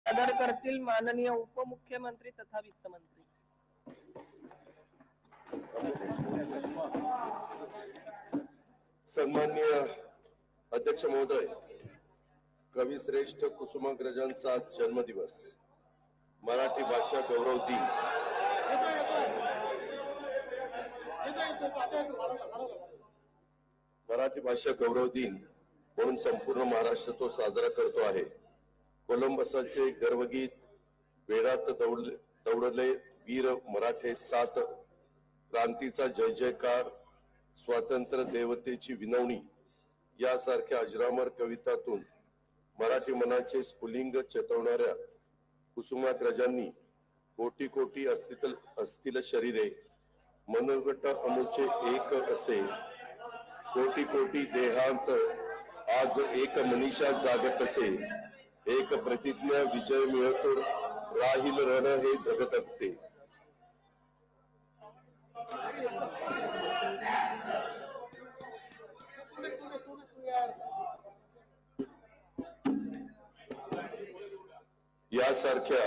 सादर करतील माननीय उपमुख्यमंत्री तथा वित्तमंत्री। सन्माननीय अध्यक्ष महोदय, कवी श्रेष्ठ कुसुमाग्रजांचा जन्मदिवस, मराठी भाषा गौरव दिन। मराठी भाषा गौरव दिन म्हणून संपूर्ण महाराष्ट्र तो साजरा करतो आहे। कोलंबसाचे गर्वगीत, वेळात दौडले वीर मराठे सात, क्रांतीचा जय जयकार, स्वातंत्र्य देवतेची विनवणी यासारख्या अजरामर कवितातून मराठी मनाचे स्फुलिंग चेतवणाऱ्या कुसुमाग्रजांनी कोटी कोटी असतील शरीरे, मनोगट अमुचे एक असे, कोटी कोटी देहांत आज एक मनीषा जागत असे, एक प्रतिज्ञा विजय मिळतो राहील रण हे धगधगते। यासारख्या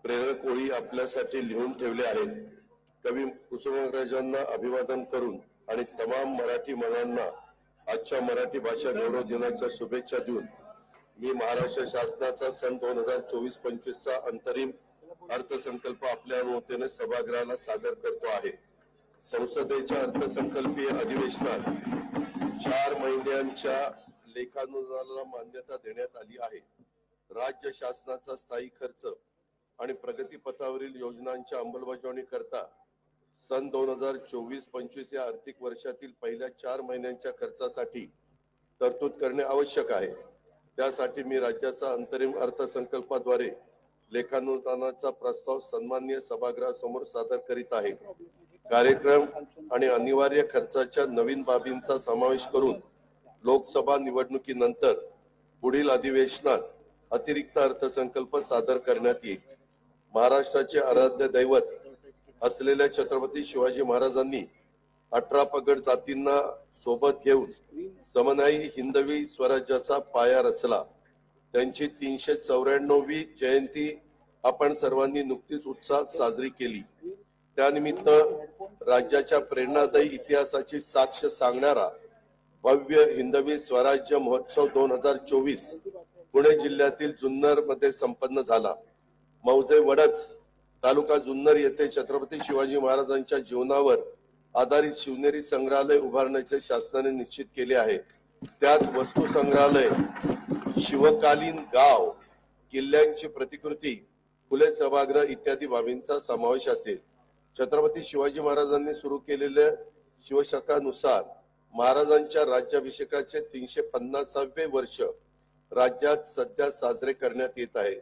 प्रेरक ओळी आपल्यासाठी लिहून ठेवल्या आहेत। कवी कुसुमाग्रजांना अभिवादन करून आणि तमाम मराठी मनांना आजच्या मराठी भाषा गौरव दिनाच्या शुभेच्छा देऊन मी महाराष्ट्र शासनाचा सन 2024-25 चा अंतरिम अर्थसंकल्प आपल्या अनुमतीने सभागृहाला सादर करतो आहे। संसदेच्या अर्थसंकल्पीय अधिवेशनात 4 महिन्यांच्या लेखानुदानाला मान्यता देण्यात आली आहे। राज्य शासनाचा स्थायी खर्च आणि प्रगती पथावरील योजनांच्या अंमलबजावणी करता सन 2024-25 या आर्थिक वर्षातील पहिल्या 4 महिन्यांच्या खर्चासाठी तरतूद करणे आवश्यक आहे। त्यासाठी मी राज्याचा अंतरिम अर्थसंकल्पाद्वारे लेखानुदानाचा प्रस्ताव सन्माननीय सभागृहासमोर सादर करीत आहे। कार्यक्रम आणि अनिवार्य खर्चाच्या नवीन बाबींचा समावेश करून लोकसभा निवडणुकीनंतर पुढील अधिवेशनात अतिरिक्त अर्थसंकल्प सादर करण्यात येईल। महाराष्ट्राचे आराध्य दैवत असलेल्या छत्रपती शिवाजी महाराजांनी 18 पगड जातींना सोबत घेऊन समन्वयी हिंदवी स्वराज्याचा पाया रचला। त्यांची 394वी जयंती आपण सर्वांनी नुकतीच उत्साहात साजरी केली। त्यानिमित्त राज्याच्या प्रेरणादायी इतिहासाची साक्ष सांगणारा भव्य हिंदवी स्वराज्य महोत्सव 2024 पुणे जिल्ह्यातील जुन्नर मध्ये संपन्न झाला। मौजे वडच तालुका जुन्नर येथे छत्रपती शिवाजी महाराजांच्या जीवनावर आधारित शिवनेरी संग्रहालय उभारण्याचे शासनाने निश्चित केले आहे। त्यात वस्तू संग्रहालय, शिवकालीन गाव, किल्ल्यांची प्रतिकृती, फुले सभागृह इत्यादी बाबींचा समावेश असेल। छत्रपती शिवाजी महाराजांनी सुरू केलेल्या शिवशकानुसार महाराजांच्या राज्याभिषेकाचे 350वे वर्ष राज्यात सध्या साजरे करण्यात येत आहे।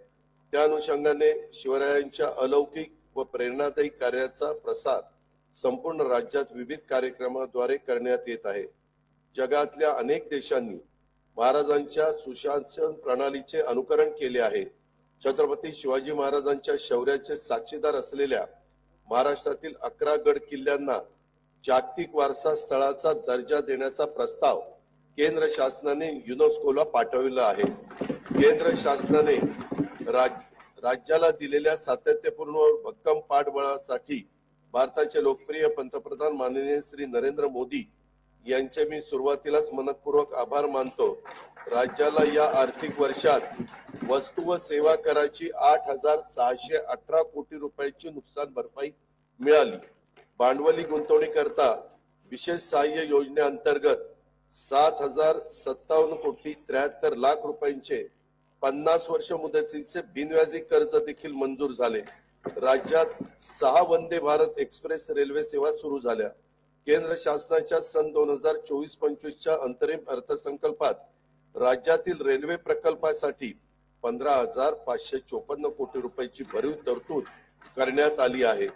त्या अनुषंगाने शिवरायांच्या अलौकिक व प्रेरणादायी कार्याचा प्रसार संपूर्ण राज्यात विविध कार्यक्रमाद्वारे करण्यात येत आहे। जगातल्या अनेक देशांनी महाराजांच्या सुशासन प्रणालीचे अनुकरण केले आहे। छत्रपती शिवाजी महाराजांच्या शौर्याचे साक्षीदार असलेल्या महाराष्ट्रातील 11 गड किल्ल्यांना जागतिक वारसा स्थळाचा दर्जा देण्याचा प्रस्ताव केंद्र शासनाने युनेस्कोला पाठविला आहे। केंद्र शासनाने राज्याला दिलेल्या सातत्यपूर्ण व भक्कम पाठबळासाठी भारताचे लोकप्रिय पंतप्रधान माननीय श्री नरेंद्र मोदी यांचे मी सुरुवातीलाच मनपूर्वक आभार मानतो। राज्याला या आर्थिक वर्षात वस्तू व सेवा कराची 8,618 कोटी रुपयाची नुकसान भरपाई मिळाली। भांडवली गुंतवणुकीकरता विशेष सहाय्य योजनेअंतर्गत 7,057 कोटी 73 लाख रुपयांचे 50 वर्ष मुदतीचे बिनव्याजी कर्ज देखील मंजूर झाले। राज्यात 6 वंदे भारत एक्सप्रेस रेल्वे सेवा सुरू झाल्या। केंद्र शासनाच्या सन 2024-25 च्या अंतरिम अर्थसंकल्पात राज्यातील रेल्वे प्रकल्पासाठी 15,554 कोटी रुपयाची भरीव तरतूद करण्यात आली आहे।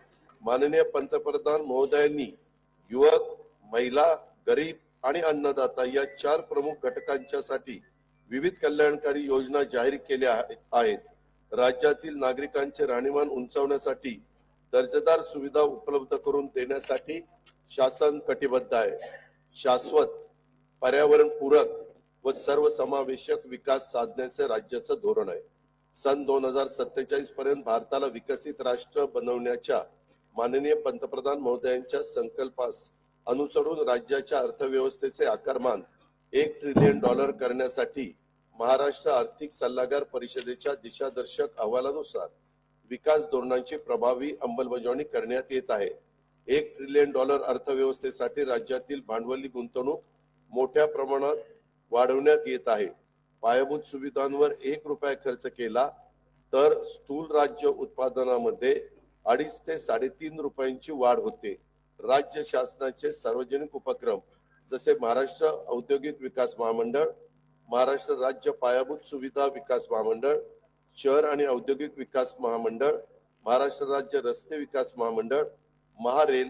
माननीय पंतप्रधान महोदयांनी युवक, महिला, गरीब आणि अन्नदाता या 4 प्रमुख घटकांच्यासाठी विविध कल्याणकारी योजना जाहीर केल्या आहेत। राज्यातील नागरिकांचे राहणीमान उंचावण्यासाठी दर्जेदार सुविधा उपलब्ध करून देण्यासाठी शासन कटिबद्ध आहे। शाश्वत, पर्यावरण पूरक व सर्वसमावेशक विकास साधण्याचे राज्याचे धोरण आहे। सन 2047 पर्यंत भारताला विकसित राष्ट्र बनवण्याच्या माननीय पंतप्रधान महोदयांच्या संकल्पास अनुसरून राज्याच्या अर्थव्यवस्थेचे आकारमान $1 ट्रिलियन करण्यासाठी महाराष्ट्र आर्थिक सल्लागार परिषदेच्या दिशादर्शक अहवालानुसार विकास धोरणांची प्रभावी अंमलबजावणी करण्यात येत आहे. $1 ट्रिलियन अर्थव्यवस्थेसाठी राज्यातील भांडवली गुंतवणूक मोठ्या प्रमाणात वाढवण्यात येत आहे. पायाभूत सुविधांवर ₹1 खर्च केला तर स्थूल राज्य उत्पादनामध्ये 2.5 ते 3.5 रुपयांची वाढ होते. राज्य शासनाचे सार्वजनिक उपक्रम जसे महाराष्ट्र औद्योगिक विकास महामंडळ, महाराष्ट्र राज्य पायाभूत सुविधा विकास महामंडळ, शहर आणि औद्योगिक विकास महामंडळ, महाराष्ट्र राज्य रस्ते विकास महामंडळ, महारेल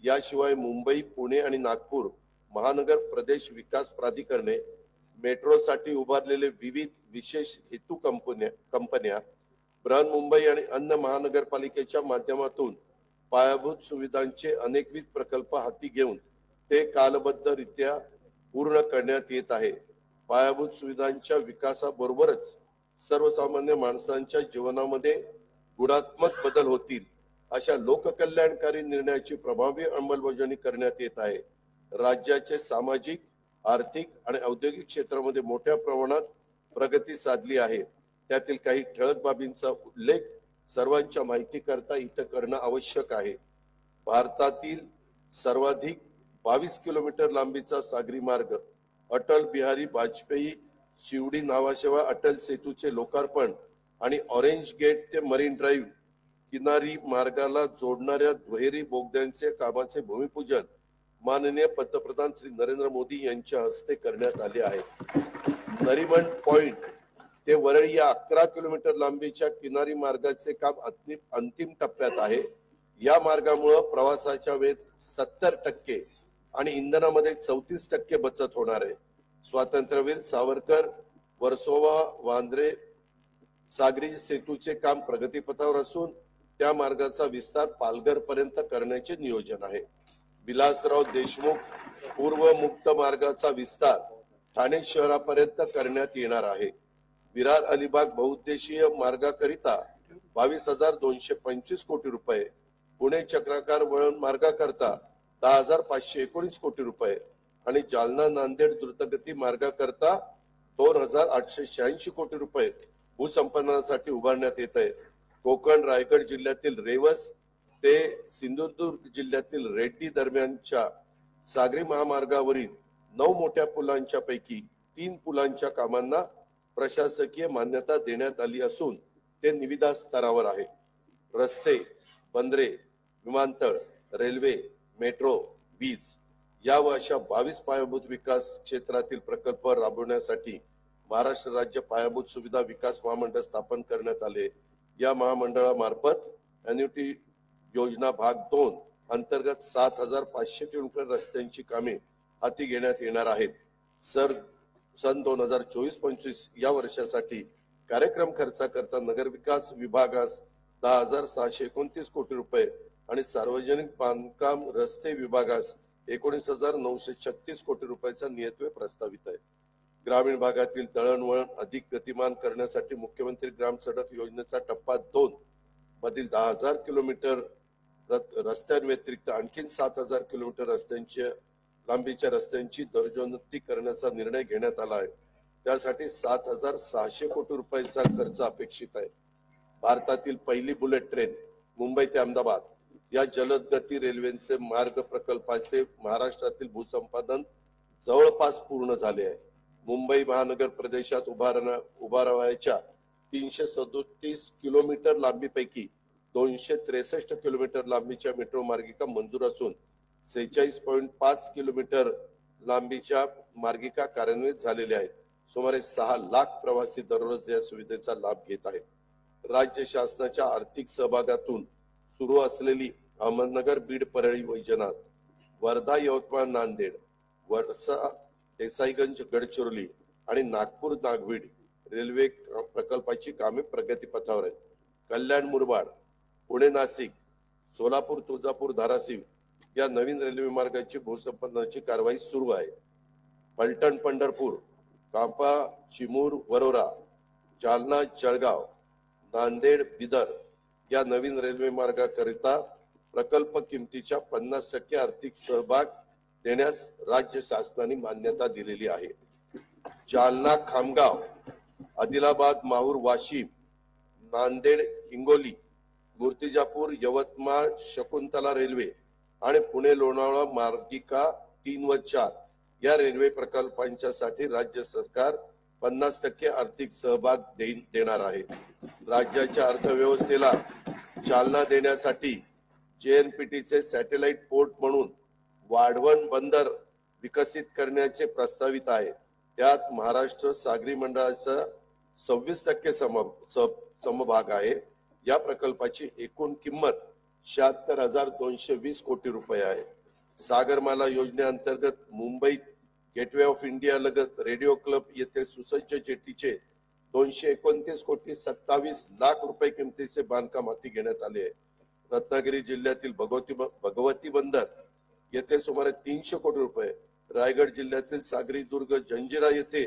याशिवाय मुंबई, पुणे आणि नागपूर महानगर प्रदेश विकास प्राधिकरणे, मेट्रोसाठी उभारलेले विविध विशेष हेतू कंपन्या, बृहन्मुंबई आणि अन्य महानगरपालिकेच्या माध्यमातून पायाभूत सुविधांचे अनेकविध प्रकल्प हाती घेऊन ते कालबद्धरित्या पूर्ण करण्यात येत आहे. पायाभूत सुविधांच्या विकासाबरोबरच सर्वसामान्य माणसांच्या जीवनामध्ये गुणात्मक बदल होतील अशा लोककल्याणकारी निर्णयाची प्रभावी अंमलबजावणी करण्यात येत आहे. राज्याचे सामाजिक, आर्थिक आणि औद्योगिक क्षेत्रामध्ये मोठ्या प्रमाणात प्रगती साधली आहे. त्यातील काही ठळक बाबींचा उल्लेख सर्वांच्या माहिती करता इथं करणं आवश्यक आहे. भारतातील सर्वाधिक 22 किलोमीटर लांबीचा सागरी मार्ग अटल बिहारी वाजपेयी शिवडी नावाशिवाय अटल सेतूचे लोकार्पण आणि ऑरेंज गेट ते मरीन ड्राईव्ह किनारी मार्गाला जोडणाऱ्या दुहेरी बोगद्यांचे कामाचे भूमिपूजन माननीय पंतप्रधान श्री नरेंद्र मोदी यांच्या हस्ते करण्यात आले आहे. नरिमन पॉइंट ते वरळी या 11 किलोमीटर लांबीच्या किनारी मार्गाचे काम अंतिम टप्प्यात आहे. या मार्गामुळे प्रवासाच्या वेळेत 70% आणि इंधनामध्ये 34% बचत होणार आहे. स्वातंत्र्यवीर सावरकर वर्सोवा वांद्रे सागरी सेतूचे काम प्रगतीपथावर असून त्या मार्गाचा विस्तार पालघर पर्यंत करण्याचे नियोजन आहे. विलासराव देशमुख पूर्व मुक्त मार्गाचा विस्तार ठाणे शहरापर्यंत करण्यात येणार आहे. विरार अलिबाग बहुउद्देशीय मार्गाकरिता 22,225 कोटी रुपये, पुणे चक्राकार वळण मार्गाकरता 10,519 कोटी रुपये आणि जालना नांदेड द्रुतगती मार्गाकरता 2,886 कोटी रुपये भूसंपादनासाठी उभारण्यात येत आहे. कोकण रायगड जिल्ह्यातील रेवस ते सिंधुदुर्ग जिल्ह्यातील रेड्डी दरम्यानच्या सागरी महामार्गावरील 9 मोठ्या पुलांच्या पैकी 3 पुलांच्या कामांना प्रशासकीय मान्यता देण्यात आली असून ते निविदा स्तरावर आहे. रस्ते, बंदरे, विमानतळ, रेल्वे, मेट्रो, वीज या व अशा 22 पायाभूत विकास क्षेत्रातील प्रकल्प राबवण्यासाठी महाराष्ट्र राज्य पायाभूत सुविधा विकास महामंडळ स्थापन करण्यात आले. या महामंडळामार्फत एन्युटी योजना भाग 2 अंतर्गत 7,500 किलोमीटर रस्त्यांची कामे हाती घेण्यात येणार आहेत. सन 2024-25 या वर्षासाठी कार्यक्रम खर्चाकरता नगर विकास विभागास 10,629 कोटी रुपये आणि सार्वजनिक बांधकाम रस्ते विभागास 19,936 कोटी रुपयाचा नियतव्यय प्रस्तावित आहे. ग्रामीण भागातील दळणवळण अधिक गतिमान करण्यासाठी मुख्यमंत्री ग्राम सडक योजनेचा टप्पा 2 मधील 10,000 किलोमीटर रस्त्यांव्यतिरिक्त आणखी 7,000 किलोमीटर रस्त्यांच्या लांबीच्या रस्त्यांची दर्जोन्नती करण्याचा निर्णय घेण्यात आला आहे. त्यासाठी 7,600 कोटी रुपयाचा खर्च अपेक्षित आहे. भारतातील पहिली बुलेट ट्रेन मुंबई ते अहमदाबाद या जलद गती रेल्वेचे मार्ग प्रकल्पाचे महाराष्ट्रातील भूसंपादन जवळपास पूर्ण झाले आहे. मुंबई महानगर प्रदेशात उभारावयाच्या 337 किलोमीटर लांबीपैकी 263 किलोमीटर लांबीच्या मेट्रो मार्गिका मंजूर असून 46.5 किलोमीटर लांबीच्या मार्गिका कार्यान्वित झालेल्या आहेत. सुमारे 6 लाख प्रवासी दररोज या सुविधेचा लाभ घेत आहेत. राज्य शासनाच्या आर्थिक सहभागातून सुरू असलेली अहमदनगर बीड परळी वैजनाथ, वर्धा यवतमाळ नांदेड, वर्षा देसाईगंज गडचिरोली आणि नागपूर नागवीड रेल्वे प्रकल्पाची कामे प्रगतीपथावर आहेत. कल्याण मुरबाड, पुणे नाशिक, सोलापूर तुळजापूर धाराशिव या नवीन रेल्वे मार्गाची भूसंपादनाची कारवाई सुरू आहे. पलटण पंढरपूर, कांपा चिमूर वरोरा, जालना जळगाव नांदेड बिदर या नवीन रेल्वे मार्गाकरिता प्रकल्प किमतीच्या 50% आर्थिक सहभाग देण्यास राज्य शासनाने मान्यता दिलेली आहे। जालना खामगाव, आदिलाबाद माहूर वाशिम, नांदेड हिंगोली, मूर्तिजापूर यवतमाळ शकुंतला रेल्वे आणि पुणे लोणावळा मार्गिका 3 व 4 या रेल्वे प्रकल्पांच्या साठी राज्य सरकार 50% आर्थिक सहभाग देणार आहे। राज्याच्या अर्थव्यवस्थेला चालना देण्यासाठी JNPTचे सॅटेलाइट पोर्ट म्हणून वाढवण बंदर विकसित करण्याचे प्रस्तावित आहे। त्यात महाराष्ट्र सागरी मंडळाचा 26% समभाग आहे। या प्रकल्पाची एकूण किंमत 76,220 कोटी रुपये आहे। सागरमाला योजनेअंतर्गत मुंबईत गेटवे ऑफ इंडिया लगत रेडिओ क्लब येथे सुसज्ज जेटीचे 229 कोटी 27 लाख रुपये किमतीचे बांधकाम हाती घेण्यात आले आहे। रत्नागिरी जिल्ह्यातील भगवती बंदर येथे सुमारे 300 कोटी रुपये, रायगड जिल्ह्यातील सागरी दुर्ग जंजिरा येथे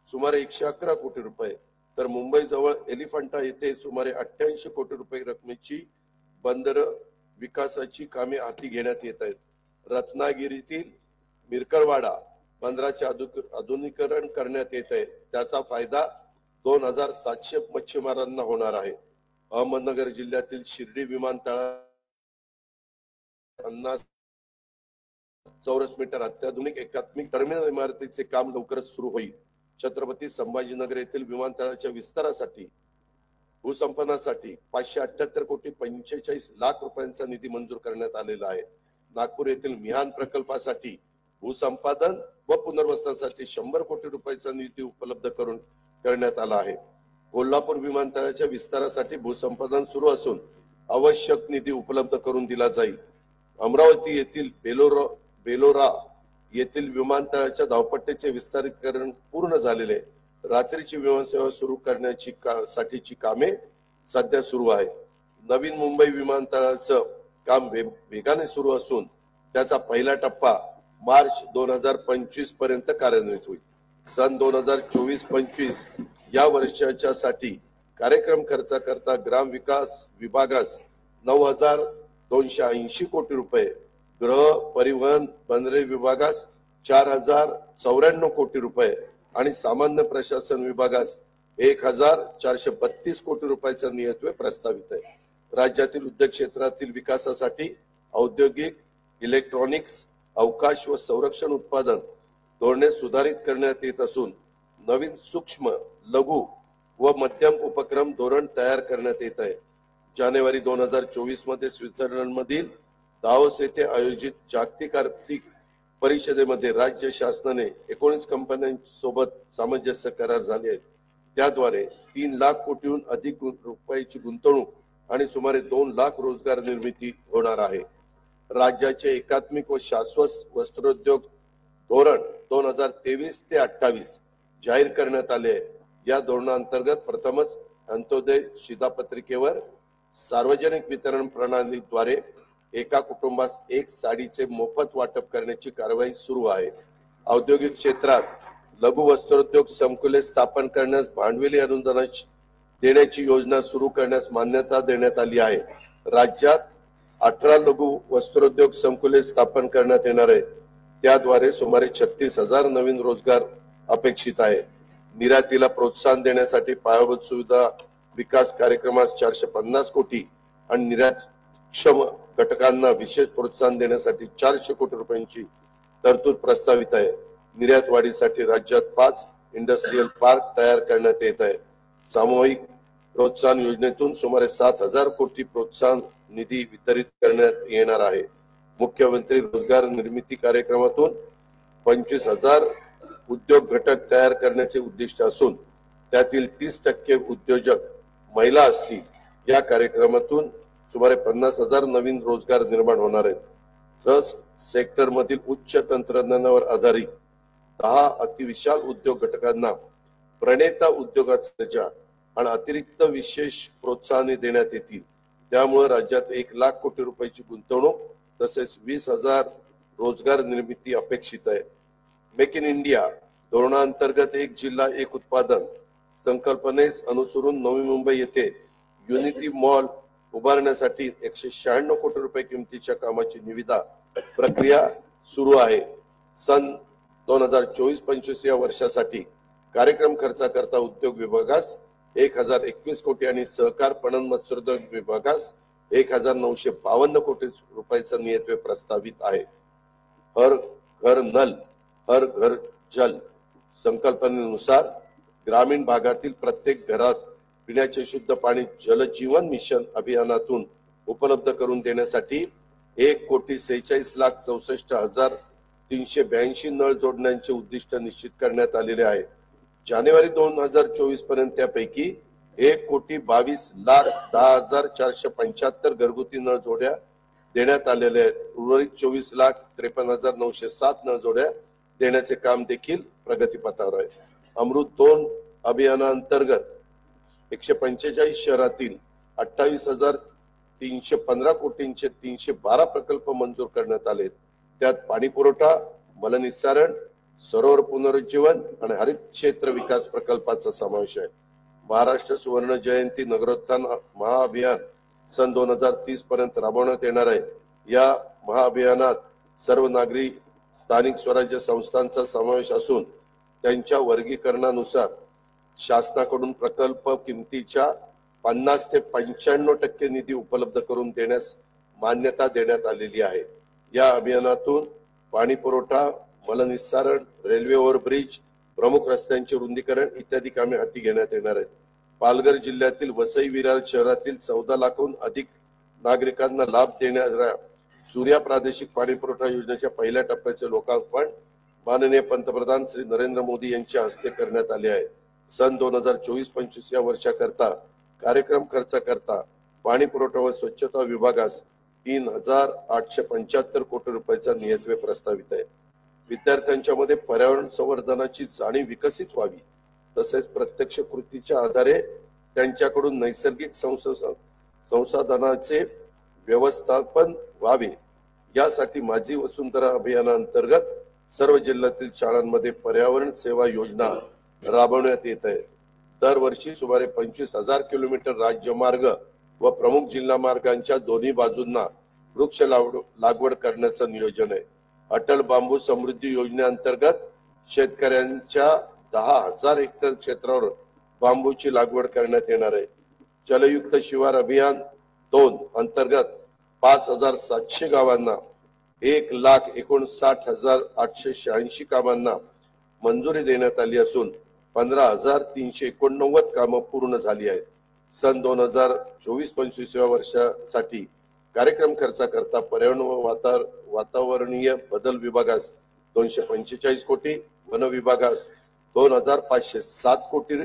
सुमारे 111 कोटी रुपये, तर मुंबई जवळ एलिफंटा येथे सुमारे 88 कोटी रुपये रकमेची बंदर विकासाची कामे हाती घेण्यात येत आहेत। रत्नागिरीतील मिरकरवाडा बंदराचे आधुनिकीकरण करण्यात येत आहे। त्याचा फायदा 2700 मच्छीमारांना होणार आहे। अहमदनगर जिल्ह्यातील शिर्डी विमानतळावर 50 चौरस मीटर अत्याधुनिक एकात्मिक टर्मिनल इमारतीचे काम लवकरच सुरू होईल। छत्रपती संभाजीनगर येथील विमानतळाच्या विस्तारासाठी भूसंपादनासाठी 578 कोटी 45 लाख रुपयांचा निधी मंजूर करण्यात आलेला आहे। नागपूर येथील मिहान प्रकल्पासाठी भूसंपादन व पुनर्वसनासाठी 100 कोटी रुपयांचा निधी उपलब्ध करण्यात आला आहे। कोल्हापूर विमानतळाच्या विस्तारासाठी भूसंपादन सुरू असून आवश्यक निधी उपलब्ध करून दिला जाईल। अमरावती येथील बेलोरा येथील विमानतळाच्या धावपट्टीचे विस्तारीकरण पूर्ण झालेले आहे। रात्रीची विमानसेवा सुरू करण्याची साठीची कामे सध्या सुरू आहे। नवीन मुंबई विमानतळाचं काम वेगाने सुरू असून त्याचा पहिला टप्पा मार्च 2025 पर्यंत कार्यान्वित होईल। सन 2024-25 या वर्षाच्या साठी कार्यक्रम खर्चाकरता ग्राम विकास विभागास 9,280 कोटी रुपये, गृह परिवहन बंदरे विभागास 4,094 कोटी रुपये आणि सामान्य प्रशासन विभागास 1,432 कोटी रुपयाचा नियतव्यय प्रस्तावित आहे। राज्यातील उद्योग क्षेत्रातील विकासासाठी औद्योगिक, इलेक्ट्रॉनिक्स, अवकाश व संरक्षण उत्पादन धोरणे सुधारित करण्यात येत असून नवीन सूक्ष्म, लघु व मध्यम उपक्रम धोरण तयार करण्यात येत आहे। जानेवारी 2024 मध्ये स्वित्झर्लंड मधील दावोस येथे आयोजित जागतिक आर्थिक परिषदेमध्ये राज्य शासनाने 19 कंपन्यांसोबत सामंजस्य करार झाले आहेत। त्याद्वारे 3 लाख कोटीहून अधिक रुपयाची गुंतवणूक आणि सुमारे 2 लाख रोजगार निर्मिती होणार आहे। राज्याचे एकात्मिक व शाश्वत वस्त्रोद्योग धोरण 2023 ते 28 जाहीर करण्यात आले आहे। या धोरणांतर्गत प्रथमच अंत्योदय शिधापत्रिकेवर सार्वजनिक वितरण प्रणालीद्वारे एका कुटुंबास 1 साडीचे मोफत वाटप करण्याची कारवाई सुरू आहे। औद्योगिक क्षेत्रात लघु वस्त्रोद्योग संकुले स्थापन करण्यास भांडवली अनुदान देण्याची योजना सुरू करण्यास मान्यता देण्यात आली आहे। राज्यात 18 लघु वस्त्रोद्योग संकुले स्थापन करण्यात येणार आहे। त्याद्वारे सुमारे 36,000 नवीन रोजगार अपेक्षित आहे। निर्यातीला प्रोत्साहन देण्यासाठी पायाभूत सुविधा विकास कार्यक्रमास 450 कोटी आणि निर्यातक्षम घटकांना विशेष प्रोत्साहन देण्यासाठी 400 कोटी रुपयांची तरतूद प्रस्तावित आहे। निर्यात वाढीसाठी राज्यात 5 इंडस्ट्रियल पार्क तयार करण्यात येत आहे। सामूहिक प्रोत्साहन योजनेतून सुमारे 7,000 कोटी प्रोत्साहन निधी वितरित करण्यात येणार आहे। मुख्यमंत्री रोजगार निर्मिती कार्यक्रमातून 25,000 उद्योग घटक तयार करण्याचे उद्दिष्ट असून त्यातील 30% उद्योजक महिला असतील। या कार्यक्रमातून सुमारे 50,000 नवीन रोजगार निर्माण होणार आहेत। ट्रस्ट सेक्टर मधील उच्च तंत्रज्ञानावर आधारित 10 अतिविशाल उद्योग घटकांना प्रणेता उद्योगाचा दर्जा आणि अतिरिक्त विशेष प्रोत्साहने देण्यात येतील। त्यामुळे राज्यात 1 लाख कोटी रुपयाची गुंतवणूक तसेच 20,000 रोजगार निर्मिती अपेक्षित आहे। मेक इन इंडिया धोरणांतर्गत 1 जिल्हा 1 उत्पादन संकल्पनेस अनुसरून नवी मुंबई येथे मॉल उभारण्यासाठी 196 कोटी रुपये किमतीच्या कामाची निविदा प्रक्रिया सुरू आहे. सन 2024-25 या वर्षासाठी कार्यक्रम खर्चाकरता उद्योग विभागास 1021 कोटी आणि सहकार पणन मत्स्योद्योग विभागास 1952 कोटी रुपयाचा नियतव्यय प्रस्तावित आहे. हर घर नल हर घर जल संकल्पनेनुसार ग्रामीण भागातील प्रत्येक घरात पिण्याचे शुद्ध पाणी जल जीवन मिशन अभियानातून उपलब्ध करून देण्यासाठी 1,46,64,382 नळ जोडण्याचे उद्दिष्ट निश्चित करण्यात आलेले आहे. जानेवारी 2024 पर्यंत त्यापैकी 1,22,10,475 घरगुती नळ जोड्या देण्यात आलेल्या आहेत. उर्वरित 24,53,907 नळ जोड्या देण्याचे काम देखील प्रगतीपथावर आहे. अमृत 2 अभियानांतर्गत 145 शहरातील 28,315 कोटींचे 312 प्रकल्प मंजूर करण्यात आले. त्यात पाणी पुरवठा, मलनिस्सारण, सरोवर पुनरुज्जीवन आणि हरित क्षेत्र विकास प्रकल्पाचा समावेश आहे. महाराष्ट्र सुवर्ण जयंती नगरोत्थान महाअभियान सन 2030 पर्यंत राबवण्यात येणार आहे. या महाअभियानात सर्व नागरी स्थानिक स्वराज्य संस्थांचा समावेश असून त्यांच्या वर्गीकरणानुसार शासनाकडून प्रकल्प किमतीच्या 50 ते 95% निधी उपलब्ध करून देण्यास मान्यता देण्यात आलेली आहे. या अभियानातून पाणी पुरवठा, मलनिस्सारण, रेल्वे ओव्हरब्रिज, प्रमुख रस्त्यांचे रुंदीकरण इत्यादी कामे हाती घेण्यात येणार आहेत. पालघर जिल्ह्यातील वसई विरार शहरातील 14 लाखाहून अधिक नागरिकांना लाभ देणाऱ्या सूर्या प्रादेशिक पाणी पुरवठा योजनेच्या पहिल्या टप्प्याचे लोकार्पण माननीय पंतप्रधान श्री नरेंद्र मोदी यांच्या हस्ते करण्यात आले आहे. सन 2024-25 या वर्षाकरता कार्यक्रम खर्चाकरता पाणी पुरवठा व स्वच्छता विभागास 3,875 कोटी रुपयाचा नियतव्यय प्रस्तावित आहे. विद्यार्थ्यांच्या मध्ये पर्यावरण संवर्धनाची जाणीव विकसित व्हावी तसेच प्रत्यक्ष कृतीच्या आधारे त्यांच्याकडून नैसर्गिक संसाधनाचे व्यवस्थापन व्हावे यासाठी माझी वसुंधरा अभियानांतर्गत सर्व जिल्ह्यातील शाळांमध्ये पर्यावरण सेवा योजना राबवण्यात येत आहे. दरवर्षी सुमारे 25,000 किलोमीटर राज्यमार्ग व प्रमुख जिल्हा मार्गांच्या दोन्ही बाजूंना वृक्ष लागवड करण्याचं नियोजन आहे. अटल बांबू समृद्धी योजनेअंतर्गत शेतकऱ्यांच्या 10,000 हेक्टर क्षेत्रावर बांबूची लागवड करण्यात येणार आहे. जलयुक्त शिवार अभियान 2 अंतर्गत 5,700 गावांना 1,59,886 कामांना मंजुरी देण्यात आली असून 15,389 कामं पूर्ण झाली आहेत. सन 2024-25 या वर्षासाठी कार्यक्रम खर्चाकरता पर्यावरण व वातावरणीय बदल विभागास 245 कोटी, वन विभागास 2,507 कोटी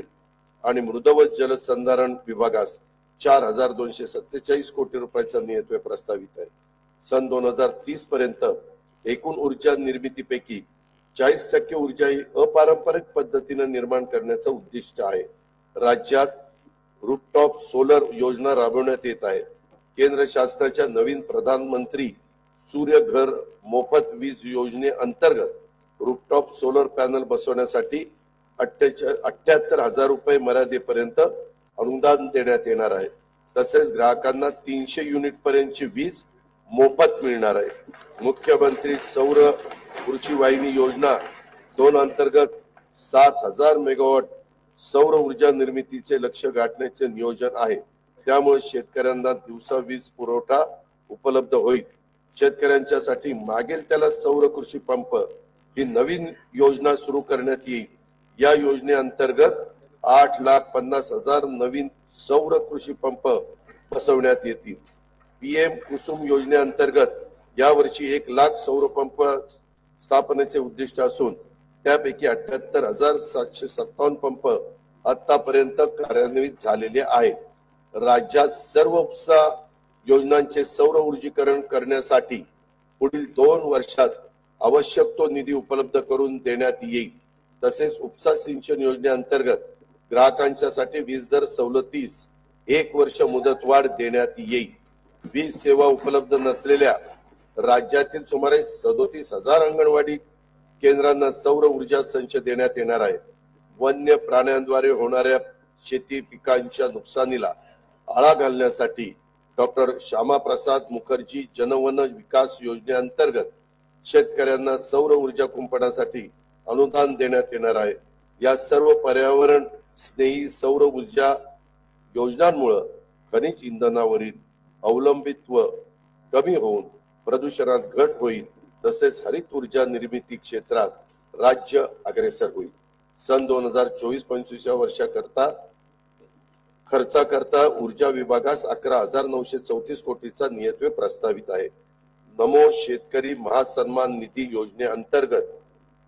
आणि मृद व जलसंधारण विभागास 4,247 कोटी रुपयाचा नियतव्यय प्रस्तावित आहे. सन 2030 पर्यंत एकूण ऊर्जा निर्मितीपैकी 40% ऊर्जा ही अपारंपरिक पद्धतीने निर्माण करण्याचं उद्दिष्ट आहे. राज्यात रूफटॉप सोलर योजना राबवण्यात येत आहे. केंद्र शासनाच्या नवीन प्रधानमंत्री सूर्य घर मोफत वीज योजनेअंतर्गत रूफटॉप सोलर पॅनल बसवण्यासाठी 78,000 रुपये मर्यादेपर्यंत अनुदान देण्यात येणार आहे. तसेच ग्राहकांना 300 युनिट पर्यंतची वीज मोफत मिळणार आहे. मुख्यमंत्री सौर ऊर्जा वाहिनी योजना 2 अंतर्गत 7,000 मेगावॉट सौर ऊर्जा निर्मितीचे लक्ष्य गाठण्याचे नियोजन आहे. त्यामुळे शेतकऱ्यांना दिवसा वीज पुरवठा उपलब्ध होईल. शेतकऱ्यांच्यासाठी मागेल त्याला सौर कृषी पंप ही नवीन योजना सुरू करण्यात येईल. या योजनेअंतर्गत 8,50,000 नवीन सौर कृषी पंप बसवण्यात येतील. PM कुसुम योजनेअंतर्गत यावर्षी 1,00,000 सौर पंप स्थापनेचे उद्दिष्ट असून त्यापैकी 78,757 पंप आतापर्यंत कार्यान्वित झालेले आहेत. राज्यात सर्व उपसा योजनांचे सौर ऊर्जीकरण करण्यासाठी पुढील 2 वर्षात आवश्यक तो निधी उपलब्ध करून देण्यात येईल. तसेच उपसा सिंचन योजनेअंतर्गत ग्राहकांच्यासाठी वीज दर सवलतीस 1 वर्ष मुदतवाढ देण्यात येईल. वीज सेवा उपलब्ध नसलेल्या राज्यातील सुमारे 37,000 अंगणवाडी केंद्रांना सौर ऊर्जा संच देण्यात येणार आहे. वन्य प्राण्यांद्वारे होणाऱ्या शेती पिकांच्या नुकसानीला आळा घालण्यासाठी डॉक्टर श्यामाप्रसाद मुखर्जी जनवन विकास योजनेअंतर्गत शेतकऱ्यांना सौर ऊर्जा कुंपणासाठी अनुदान देण्यात येणार आहे। या सर्व पर्यावरण स्नेही सौर ऊर्जा योजनांमुळे खनिज इंधनावरील अवलंबित्व कमी होऊन प्रदूषणात घट होईल, तसेच हरित ऊर्जा निर्मिती क्षेत्रात राज्य अग्रेसर होईल। सन 2024-25 या वर्षाकरता खर्चाकरता ऊर्जा विभागास 11,934 कोटीचा नियतव्यय प्रस्तावित आहे। नमो शेतकरी महासन्मान निधी योजनेअंतर्गत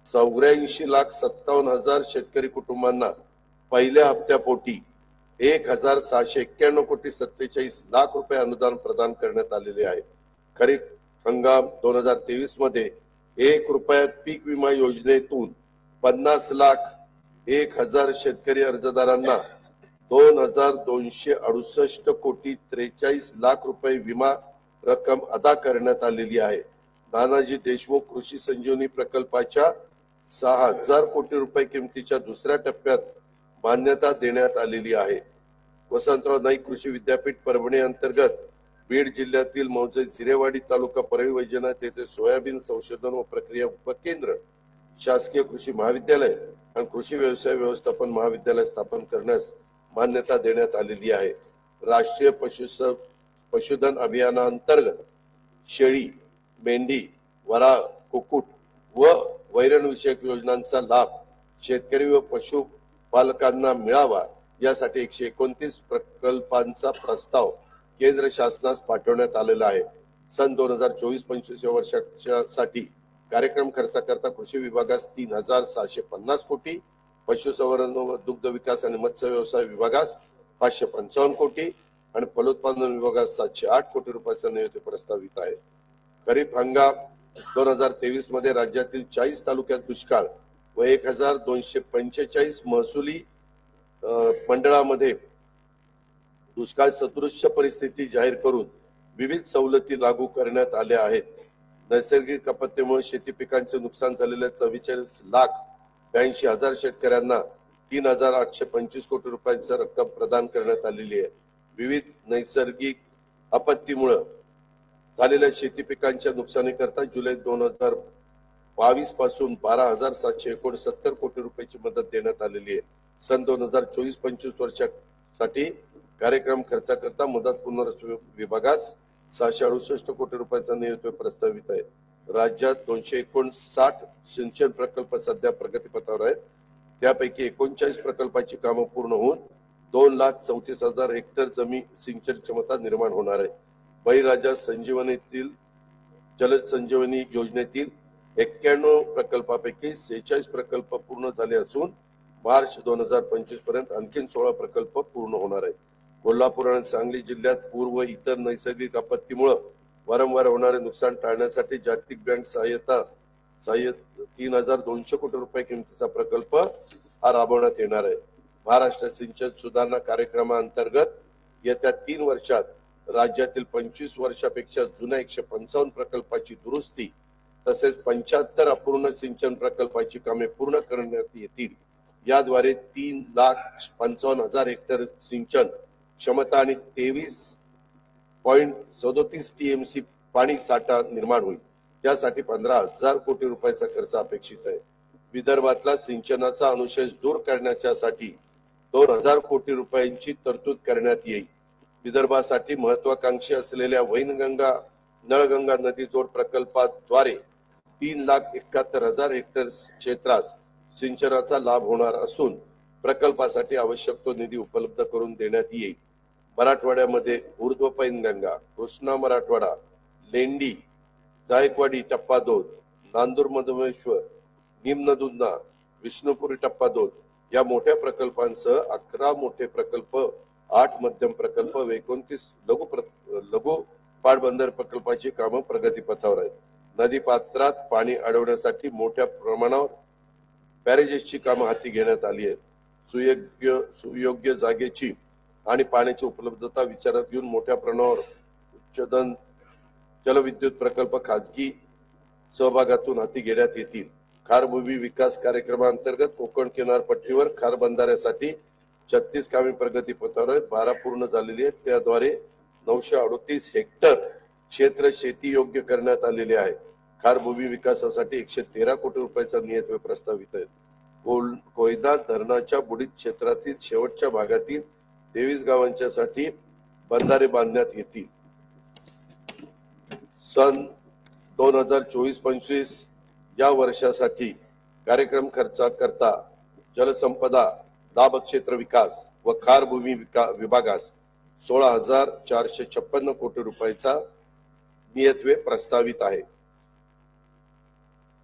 84,57,000 शेतकरी कुटुंबांना पहिल्या हप्त्यापोटी 1,691 कोटी 47 लाख रुपये अनुदान प्रदान करण्यात आलेले आहे। खरीप हंगाम 2023 मध्ये 1 रुपयात पीक विमा योजनेतून 50,01,000 शेतकरी अर्जदारांना 2,268 कोटी 43 लाख रुपये विमा रक्कम अदा करण्यात आलेली आहे। नानाजी देशमुख कृषी संजीवनी प्रकल्पाच्या 6,000 कोटी रुपये किमतीच्या दुसऱ्या टप्प्यात मान्यता देण्यात आलेली आहे। वसंतराव नाईक कृषी विद्यापीठ परभणी अंतर्गत बीड जिल्ह्यातील मौजे झिरेवाडी तालुका परळी वैजनाथ येथे सोयाबीन संशोधन व प्रक्रिया उपकेंद्र, शासकीय कृषी महाविद्यालय आणि कृषी व्यवसाय व्यवस्थापन महाविद्यालय स्थापन करण्यास मान्यता देण्यात आलेली आहे। राष्ट्रीय पशुधन अभियानाअंतर्गत शेळी, मेंढी, वराळ, कुक्कुट व वैरण विषयक योजनांचा लाभ शेतकरी व पशुपालकांना मिळावा यासाठी 129 प्रकल्पांचा प्रस्ताव केंद्र शासनास पाठवण्यात आलेला आहे। सन 2024-25 या वर्षासाठी कार्यक्रम खर्चाकरता कृषी विभागास 3,650 कोटी, पशुसंवर्धन व दुग्ध विकास आणि मत्स्य व्यवसाय विभागास 555 कोटी आणि फलोत्पादन विभागास 708 कोटी रुपयाचा नियतव्यय प्रस्तावित आहे। खरीप हंगाम 2023 मध्ये राज्यातील 40 तालुक्यात दुष्काळ व 1,245 महसुली मंडळामध्ये दुष्काळ सदृश्य परिस्थिती जाहीर करून विविध सवलती लागू करण्यात आल्या आहेत। नैसर्गिक आपत्तीमुळे शेती पिकांचे नुकसान झालेल्या 44,82,000 शेतकऱ्यांना 3,825 कोटी रुपयांची रक्कम प्रदान करण्यात आलेली आहे। विविध नैसर्गिक आपत्तीमुळे झालेल्या शेती पिकांच्या नुकसानीकरता जुलै 2022 पासून 12,769 कोटी रुपयाची मदत देण्यात आलेली आहे। सन 2024-25 वर्षासाठी कार्यक्रम खर्चाकरता मदत पुनर्वसन विभागास 668 कोटी रुपयाचा नियतव्यय प्रस्तावित आहे। राज्यात 259 सिंचन प्रकल्प सध्या प्रगतीपथावर आहेत। त्यापैकी 39 प्रकल्पाची कामे पूर्ण होऊन 2,34,000 हेक्टर जमीन सिंचन क्षमता निर्माण होणार आहे। बळीराजा संजीवनीतील जल संजीवनी योजनेतील 91 प्रकल्पापैकी 46 प्रकल्प पूर्ण झाले असून मार्च 2025 पर्यंत आणखी 16 प्रकल्प पूर्ण होणार आहेत। कोल्हापूर आणि सांगली जिल्ह्यात पूर व इतर नैसर्गिक आपत्तीमुळे वारंवार होणारे नुकसान टाळण्यासाठी जागतिक बँक सहाय्यता 3,200 कोटी रुपये किमतीचा प्रकल्प हा राबवण्यात येणार आहे। महाराष्ट्र सिंचन सुधारणा कार्यक्रमाअंतर्गत येत्या 3 वर्षात राज्यातील 25 वर्षापेक्षा जुन्या 155 प्रकल्पाची दुरुस्ती तसेच 75 अपूर्ण सिंचन प्रकल्पाची कामे पूर्ण करण्यात येतील। याद्वारे 3,55,000 हेक्टर सिंचन क्षमता आणि 23.37 टीएमसी पाणी साठा निर्माण होईल। त्यासाठी 15,000 कोटी रुपयाचा खर्च अपेक्षित आहे। विदर्भातला सिंचनाचा अनुशेष दूर करण्यासाठी 2,000 कोटी रुपयांची तरतूद करण्यात येईल। विदर्भासाठी महत्वाकांक्षी असलेल्या वैनगंगा नळगंगा नदी जोड प्रकल्पाद्वारे 3,71,000 हेक्टर क्षेत्रास सिंचनाचा लाभ होणार असून प्रकल्पासाठी आवश्यक तो निधी उपलब्ध करून देण्यात येईल। मराठवाड्यामध्ये ऊर्ध्व पैनगंगा, कृष्णा मराठवाडा, लेंडी, जायकवाडी टप्पा 2, नांदूर मधुमेश्वर, निम्न दुधना, विष्णुपुरी टप्पा 2 या मोठ्या प्रकल्पांसह 11 मोठे प्रकल्प, 8 मध्यम प्रकल्प व 29 लघु पाटबंधारे प्रकल्पाची कामे प्रगतीपथावर आहेत। नदी पात्रात पाणी अडवण्यासाठी मोठ्या प्रमाणावर बॅरेजेसची कामे हाती घेण्यात आली आहेत। सुयोग्य जागेची आणि पाण्याची उपलब्धता विचारात घेऊन मोठ्या प्रमाणावर उच्चदन जलविद्युत प्रकल्प खाजगी सहभागातून हाती घेण्यात येतील। खारभूमी विकास कार्यक्रमांतर्गत कोकण किनारपट्टीवर खार बंधाऱ्यासाठी 36 कामे प्रगतीपथावर आहेत, 12 पूर्ण झालेली आहेत. त्याद्वारे 938 हेक्टर क्षेत्र शेती योग्य करण्यात आलेले आहे. खार भूमी विकासासाठी 113 कोटी रुपयाचा नियत प्रस्तावित आहे. कोयना धरणाच्या बुडीत क्षेत्रातील शेवटच्या भागातील 23 गावांच्या साठी बंधारे बांधण्यात येतील. सन 2024-25 या वर्षासाठी कार्यक्रम खर्चाकरता जलसंपदा, दाब क्षेत्र विकास व खार भूमी विभागास 16,456 कोटी रुपयाचा नियतव्यय प्रस्तावित आहे.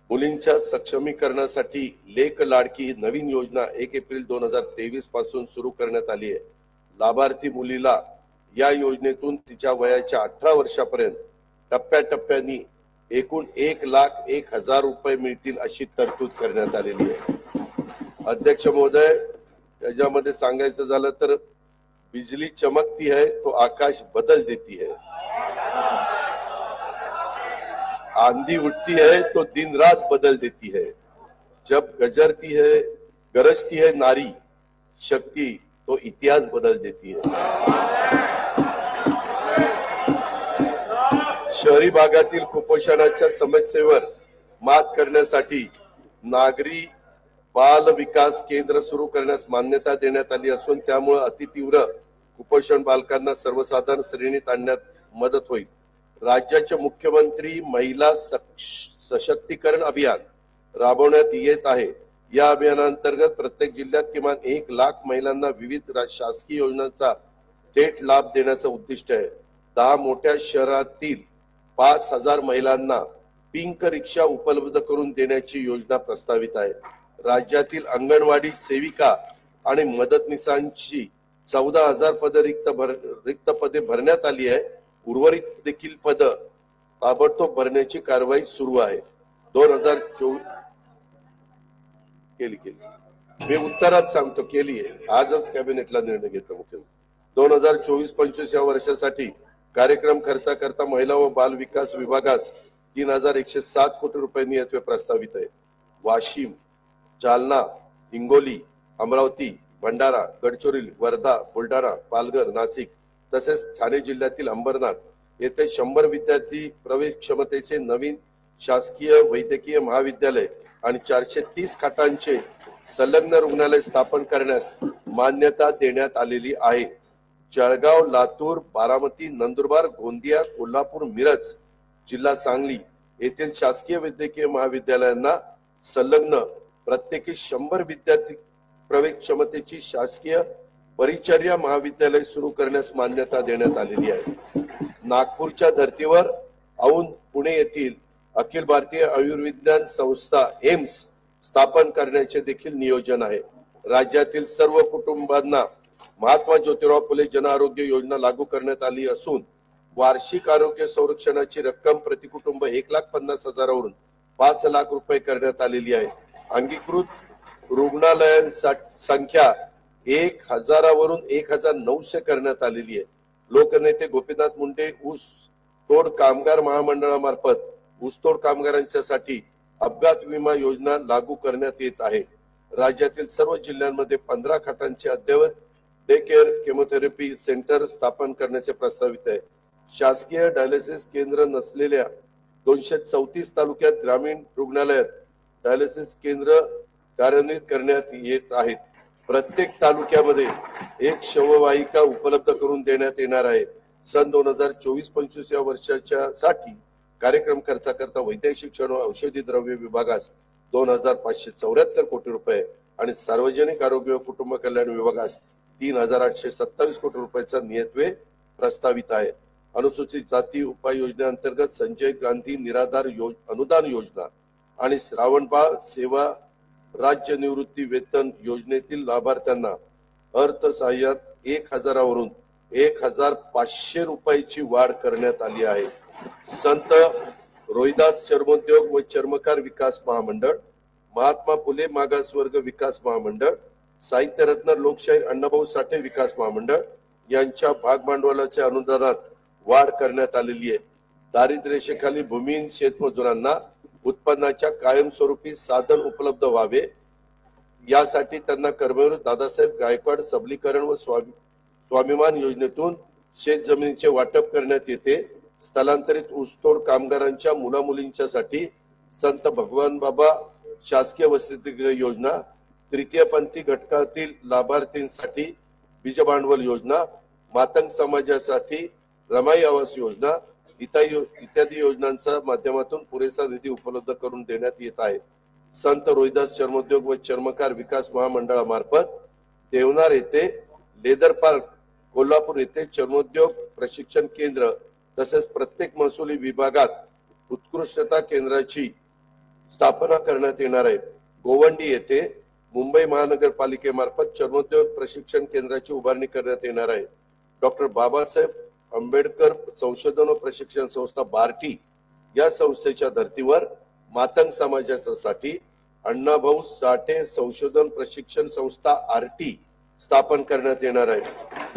मुलींच्या सक्षमीकरणासाठी लेक लाडकी ही नवीन योजना 1 एप्रिल 2023 पासून सुरू करण्यात आली आहे. लाभार्थी मुलीला या योजनेतून तिच्या वयाच्या 18 वर्षापर्यंत टप्प्याटप्प्याने एकूण 1,01,000 रुपये मिळतील अशी तरतूद करण्यात आलेली आहे. अध्यक्ष महोदय, त्याच्यामध्ये सांगायचं झालं तर बिजली चमकती है तो आकाश बदल देती है, आंधी उठती है तो दिन रात बदल देती है, जब गरजती है नारी शक्ति तो इतिहास बदल देती है. शहरी भागातील कुपोषणाच्या समस्येवर मात करण्यासाठी नागरी बाल विकास केंद्र सुरू करण्यास मान्यता देण्यात आली असून त्यामुळे अतितीव्र कुपोषण बालकांना सर्वसाधारण श्रेणीत आणण्यात मदत होईल. राज्याचे मुख्यमंत्री महिला सशक्तीकरण अभियान राबवण्यात येत आहे. या अभियानांतर्गत प्रत्येक जिल्ह्यात किमान 1 लाख महिलांना विविध शासकीय योजनांचा थेट लाभ देण्याचं उद्दिष्ट आहे. 10 मोठ्या शहरातील 5,000 महिलांना पिंक रिक्षा उपलब्ध करून देण्याची योजना प्रस्तावित आहे. राज्यातील अंगणवाडी सेविका आणि मदतनीसांची 14,000 पदे रिक्त पदे भरण्यात आली आहे. उर्वरित देखील पद ताबडतोब भरण्याची कारवाई सुरू आहे. 2024 केली मी उत्तरात सांगतो केली आहे. आजच कॅबिनेटला निर्णय घेतला मुख्यमंत्री. 2024-25 या वर्षासाठी कार्यक्रम खर्चाकरता महिला व बाल विकास विभागास 3,107 कोटी रुपये नियतव्यय प्रस्तावित आहे. वाशिम, जालना, हिंगोली, अमरावती, भंडारा, गडचिरोली, वर्धा, बुलढाणा, पालघर, नाशिक तसेच ठाणे जिल्ह्यातील अंबरनाथ येथे 100 विद्यार्थी प्रवेश क्षमतेचे नवीन शासकीय वैद्यकीय महाविद्यालय आणि 430 खाटांचे संलग्न रुग्णालय स्थापन करण्यास मान्यता देण्यात आलेली आहे. जळगाव, लातूर, बारामती, नंदुरबार, गोंदिया, कोल्हापूर, मिरज जिल्हा सांगली येथील शासकीय वैद्यकीय महाविद्यालयांना संलग्न प्रत्येकी 100 विद्यार्थी प्रवेश क्षमतेची शासकीय परिचर्या महाविद्यालय सुरू करण्यास मान्यता देण्यात आलेली आहे. नागपूरच्या धर्तीवर औंध, पुणे येथील अखिल भारतीय आयुर्विज्ञान संस्था एम्स स्थापन करण्याचे देखील नियोजन आहे. राज्यातील सर्व कुटुंबांना महात्मा ज्योतिराव फुले जन आरोग्य योजना लागू करण्यात आली असून वार्षिक आरोग्य संरक्षणाची रक्कम प्रति कुटुंब 1,50,000 वरून 5 लाख रुपये करण्यात आलेली आहे. अंगीकृत रुग्णालयांची संख्या 1,000 वरून 1,900 करण्यात आलेली आहे. लोकनेते गोपीनाथ मुंडे ऊस तोड कामगार महामंडळामार्फत ऊसतोड कामगारांच्यासाठी अपघात विमा योजना लागू करण्यात येत आहे. राज्यातील सर्व जिल्ह्यांमध्ये 15 खाटांचे अद्ययावत डे केअर केमोथेरपी सेंटर स्थापन करण्याचे प्रस्तावित आहे. शासकीय डायलिसिस केंद्र नसलेल्या 234 तालुक्यात ग्रामीण रुग्णालयात डायलिसिस केंद्र कार्यान्वित करण्यात येत आहेत. प्रत्येक तालुक्यामध्ये एक शववाहिका उपलब्ध करून देण्यात येणार आहे. सन 2024-25 या वर्षाच्या साठी कार्यक्रम खर्चाकरता वैद्यकीय शिक्षण व औषधी द्रव्य विभागास 2,574 कोटी रुपये आणि सार्वजनिक आरोग्य व कुटुंब कल्याण विभागास 3,827 कोटी रुपयाचा नियतव्यय प्रस्तावित आहे. अनुसूचित जाती उपाय योजनेअंतर्गत संजय गांधी निराधार अनुदान योजना आणि श्रावणबाळ सेवा राज्य निवृत्ती वेतन योजनेतील लाभार्थ्यांना अर्थसहाय्यात 1,000 वरून 1,500 रुपयाची वाढ करण्यात आली आहे. संत रोहिदास चर्मोद्योग व चर्मकार विकास महामंडळ, महात्मा फुले मागासवर्ग विकास महामंडळ, साहित्यरत्न लोकशाहीर अण्णाभाऊ साठे विकास महामंडळ यांच्या भागभांडवलाच्या अनुदानात वाढ करण्यात आलेली आहे. दारिद्र्यरेषेखाली भूमिहीन शेतमजुरांना उत्पन्नाच्या कायमस्वरूपी साधन उपलब्ध व्हावे यासाठी त्यांना कर्मवीर दादासाहेब गायकवाड सबलीकरण व स्वाभिमान योजनेतून शेत जमिनीचे वाटप करण्यात येते। स्थलांतरित ऊसतोड कामगारांच्या मुला मुलींच्यासाठी संत भगवान बाबा शासकीय वसतिगृह योजना, तृतीय पंथी घटकातील लाभार्थींसाठी बीज भांडवल योजना, मातंग समाजासाठी रमाई आवास योजना इत्यादी योजनांच्या माध्यमातून पुरेसा निधी उपलब्ध करून देण्यात येत आहे। संत रोहिदास चर्मोद्योग व चर्मकार विकास महामंडळामार्फत देवनार येथे लेदर पार्क, कोल्हापूर येथे चर्मोद्योग प्रशिक्षण केंद्र तसेच प्रत्येक महसुली विभागात उत्कृष्टता केंद्राची स्थापना करण्यात येणार आहे। गोवंडी येथे मुंबई महानगरपालिकेमार्फत चर्मोद्योग प्रशिक्षण केंद्राची उभारणी करण्यात येणार आहे। डॉक्टर बाबासाहेब आंबेडकर संशोधन व प्रशिक्षण संस्था बार्टी या संस्थेच्या धर्तीवर मातंग समाजासाठी अण्णाभाऊ साठे संशोधन प्रशिक्षण संस्था आरटी स्थापन करण्यात येणार आहे।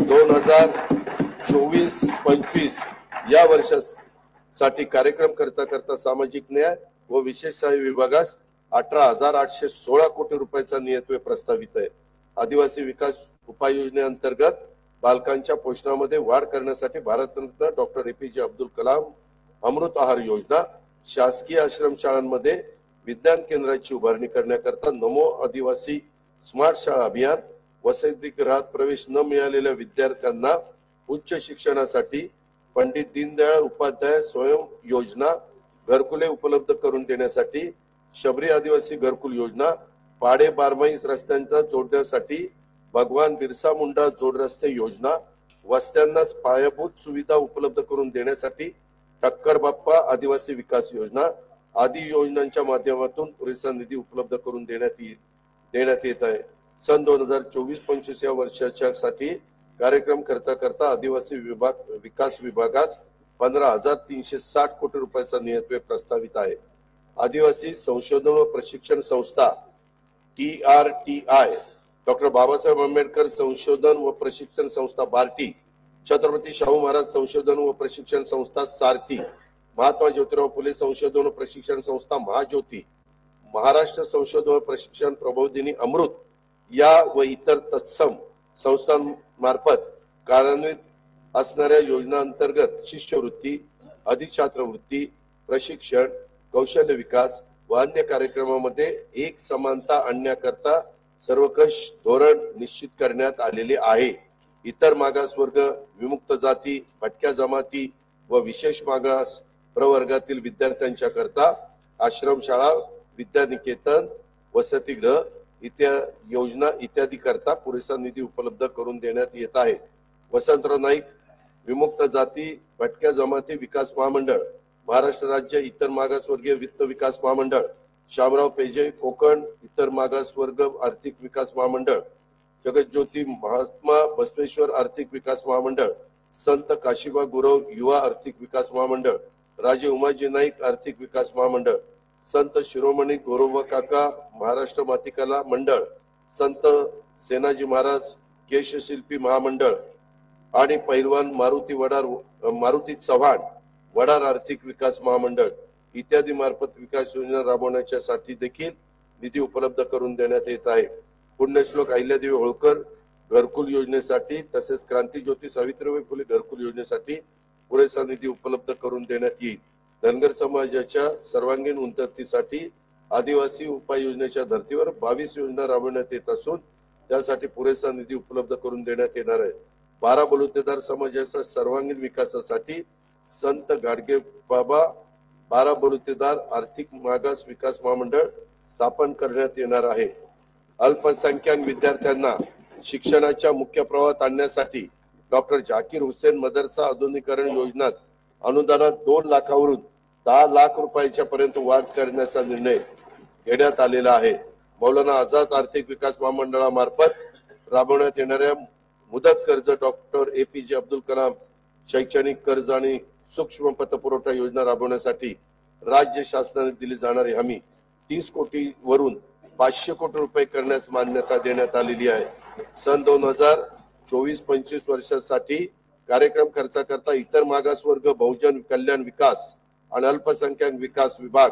2024-25 या वर्षासाठी कार्यक्रम करता सामाजिक न्याय व विशेष सहाय्य विभागास 18,816 कोटी रुपयाचा नियतव्यय प्रस्तावित आहे। आदिवासी विकास उपाययोजनेअंतर्गत बालकांच्या पोषणामध्ये वाढ करण्यासाठी भारतरत्न डॉक्टर APJ अब्दुल कलाम अमृत आहार योजना, शासकीय आश्रमशाळांमध्ये विज्ञान केंद्राची उभारणी करण्याकरता नमो आदिवासी स्मार्ट शाळा अभियान, वसतिगृहात प्रवेश न मिळालेल्या विद्यार्थ्यांना उच्च शिक्षणासाठी पंडित दीनदयाळ उपाध्याय स्वयं योजना, घरकुले उपलब्ध करून देण्यासाठी शबरी आदिवासी घरकुल योजना, पाडे बारमाही रस्त्यांना जोडण्यासाठी भगवान बिरसा मुंडा जोड रस्ते योजना, वस्त्यांना पायाभूत सुविधा उपलब्ध करून देण्यासाठी ठक्कर बाप्पा आदिवासी विकास योजना आदी योजनांच्या माध्यमातून पुरेसा निधी उपलब्ध करून देण्यात येत आहे। सन 2024-25 या वर्षाच्या साठी कार्यक्रम करता आदिवासी विकास विभागास 15,360 कोटी रुपयाचा नियतव्यय प्रस्तावित आहे। आदिवासी संशोधन व प्रशिक्षण संस्था TRTI, डॉक्टर बाबासाहेब आंबेडकर संशोधन व प्रशिक्षण संस्था बार्टी, छत्रपती शाहू महाराज संशोधन व प्रशिक्षण संस्था सारथी, महात्मा ज्योतिराव फुले संशोधन व प्रशिक्षण संस्था महाज्योती, महाराष्ट्र संशोधन व प्रशिक्षण प्रबोधिनी अमृत या व इतर तत्सम संस्थांमार्फत कार्यान्वित असणाऱ्या योजना अंतर्गत शिष्यवृत्ती, अधिछात्रवृत्ती, प्रशिक्षण, कौशल्य विकास व अन्य कार्यक्रमामध्ये एक समानता आणण्याकरता सर्वकष धोरण निश्चित करण्यात आलेले आहे। इतर मागासवर्ग, विमुक्त जाती, भटक्या जमाती व विशेष मागास प्रवर्गातील विद्यार्थ्यांच्या करता आश्रमशाळा, विद्यानिकेतन, वसतिगृह योजना इत्यादी करता पुरेसा निधी उपलब्ध करून देण्यात येत आहे। वसंतराव नाईक विमुक्त जाती भटक्या जमाती विकास महामंडळ, महाराष्ट्र राज्य इतर मागासवर्गीय वित्त विकास महामंडळ, शामराव पेजे कोकण इतर मागासवर्ग आर्थिक विकास महामंडळ, जगज्योती महात्मा बसवेश्वर आर्थिक विकास महामंडळ, संत काशिबा गुरव युवा आर्थिक विकास महामंडळ, राजे उमाजी नाईक आर्थिक विकास महामंडळ, संत शिरोमणी गोरोबा काका महाराष्ट्र मातिकला मंडळ, संत सेनाजी महाराज केशशिल्पी महामंडळ आणि पैलवान मारुती चव्हाण वडार आर्थिक विकास महामंडळ इत्यादी मार्फत विकास योजना राबवण्यासाठी देखील निधी उपलब्ध करून देण्यात येत आहे। पुण्यश्लोक अहिल्यादेवी होळकर घरकुल योजनेसाठी तसेच क्रांतिज्योती सावित्रीबाई फुले घरकुल योजनेसाठी पुरेसा निधी उपलब्ध करून देण्यात येईल। धनगर समाजाच्या सर्वांगीण उन्नतीसाठी आदिवासी उपाययोजनेच्या धर्तीवर 22 योजना राबवण्यात येत असून त्यासाठी पुरेसा निधी उपलब्ध करून देण्यात येणार आहे। 12 बलुतेदार समाजाच्या सर्वांगीण विकासासाठी संत गाडगे बाबा 12 बलुतेदार आर्थिक मागास विकास महामंडळ स्थापन करण्यात येणार आहे। अल्पसंख्याक विद्यार्थ्यांना शिक्षणाच्या मुख्य प्रवाहात आणण्यासाठी डॉक्टर झाकीर हुसेन मदरसा आधुनिकीकरण योजनेत अनुदानात 2 लाखावरून 10 लाख रुपयाच्या पर्यंत वाढ करण्याचा निर्णय घेण्यात आलेला आहे। मौलाना आझाद आर्थिक विकास महामंडळामार्फत राबवण्यात येणाऱ्या मुदत कर्ज डॉक्टर APJ अब्दुल कलाम शैक्षणिक कर्ज आणि सूक्ष्म पतपुरवठा योजना राबवण्यासाठी राज्य शासनाने दिली जाणारी हमी 30 कोटी वरून 500 कोटी रुपये करण्यास मान्यता देण्यात आलेली आहे। सन 2024-25 वर्षासाठी कार्यक्रम खर्चाकरता इतर मागासवर्ग बहुजन कल्याण विकास आणि अल्पसंख्याक विकास विभाग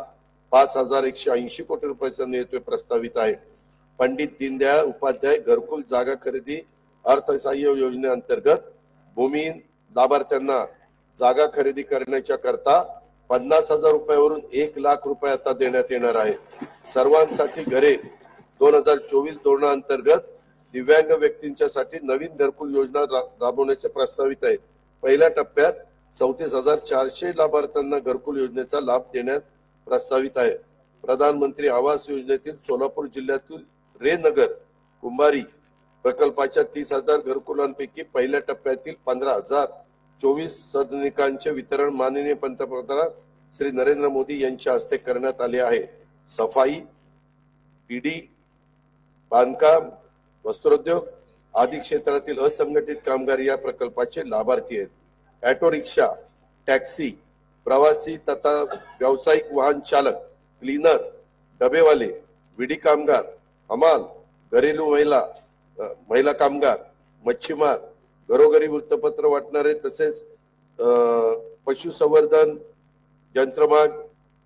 5,180 कोटी रुपयाचा नियतव्यय प्रस्तावित आहे। पंडित दीनदयाळ उपाध्याय घरकुल जागा खरेदी अर्थसहाय्य योजनेअंतर्गत भूमिहीन लाभार्थ्यांना जागा खरेदी करण्याच्या करता 50,000 रुपयावरून 1,00,000 रुपये आता देण्यात येणार आहे. सर्वांसाठी घरे 2024 धोरणाअंतर्गत दिव्यांग व्यक्तींच्यासाठी नवीन घरकुल योजना राबवण्याचे प्रस्तावित आहे. पहिल्या टप्प्यात 34,400 लाभार्थ्यांना घरकुल योजनेचा लाभ देण्यास प्रस्तावित आहे. प्रधानमंत्री आवास योजनेतील सोलापूर जिल्ह्यातील रेनगर कुंभारी प्रकल्पाच्या 30,000 घरकुलांपैकी पहिल्या टप्प्यातील 15,024 सदनिकांचे वितरण माननीय पंतप्रधान श्री नरेंद्र मोदी यांच्या हस्ते करण्यात आले आहे. सफाई, पीडी, बांधकाम, वस्त्रोद्योग आदी क्षेत्रातील असंघटित कामगार या प्रकल्पाचे लाभार्थी आहेत. ऑटो रिक्षा, टॅक्सी, प्रवासी तथा व्यावसायिक वाहन चालक, क्लीनर, डबेवाले, विडी कामगार, हमाल, घरेलू महिला कामगार, मच्छीमार, घरोघरी वृत्तपत्र वाटणारे तसेच पशुसंवर्धन, यंत्रमाग,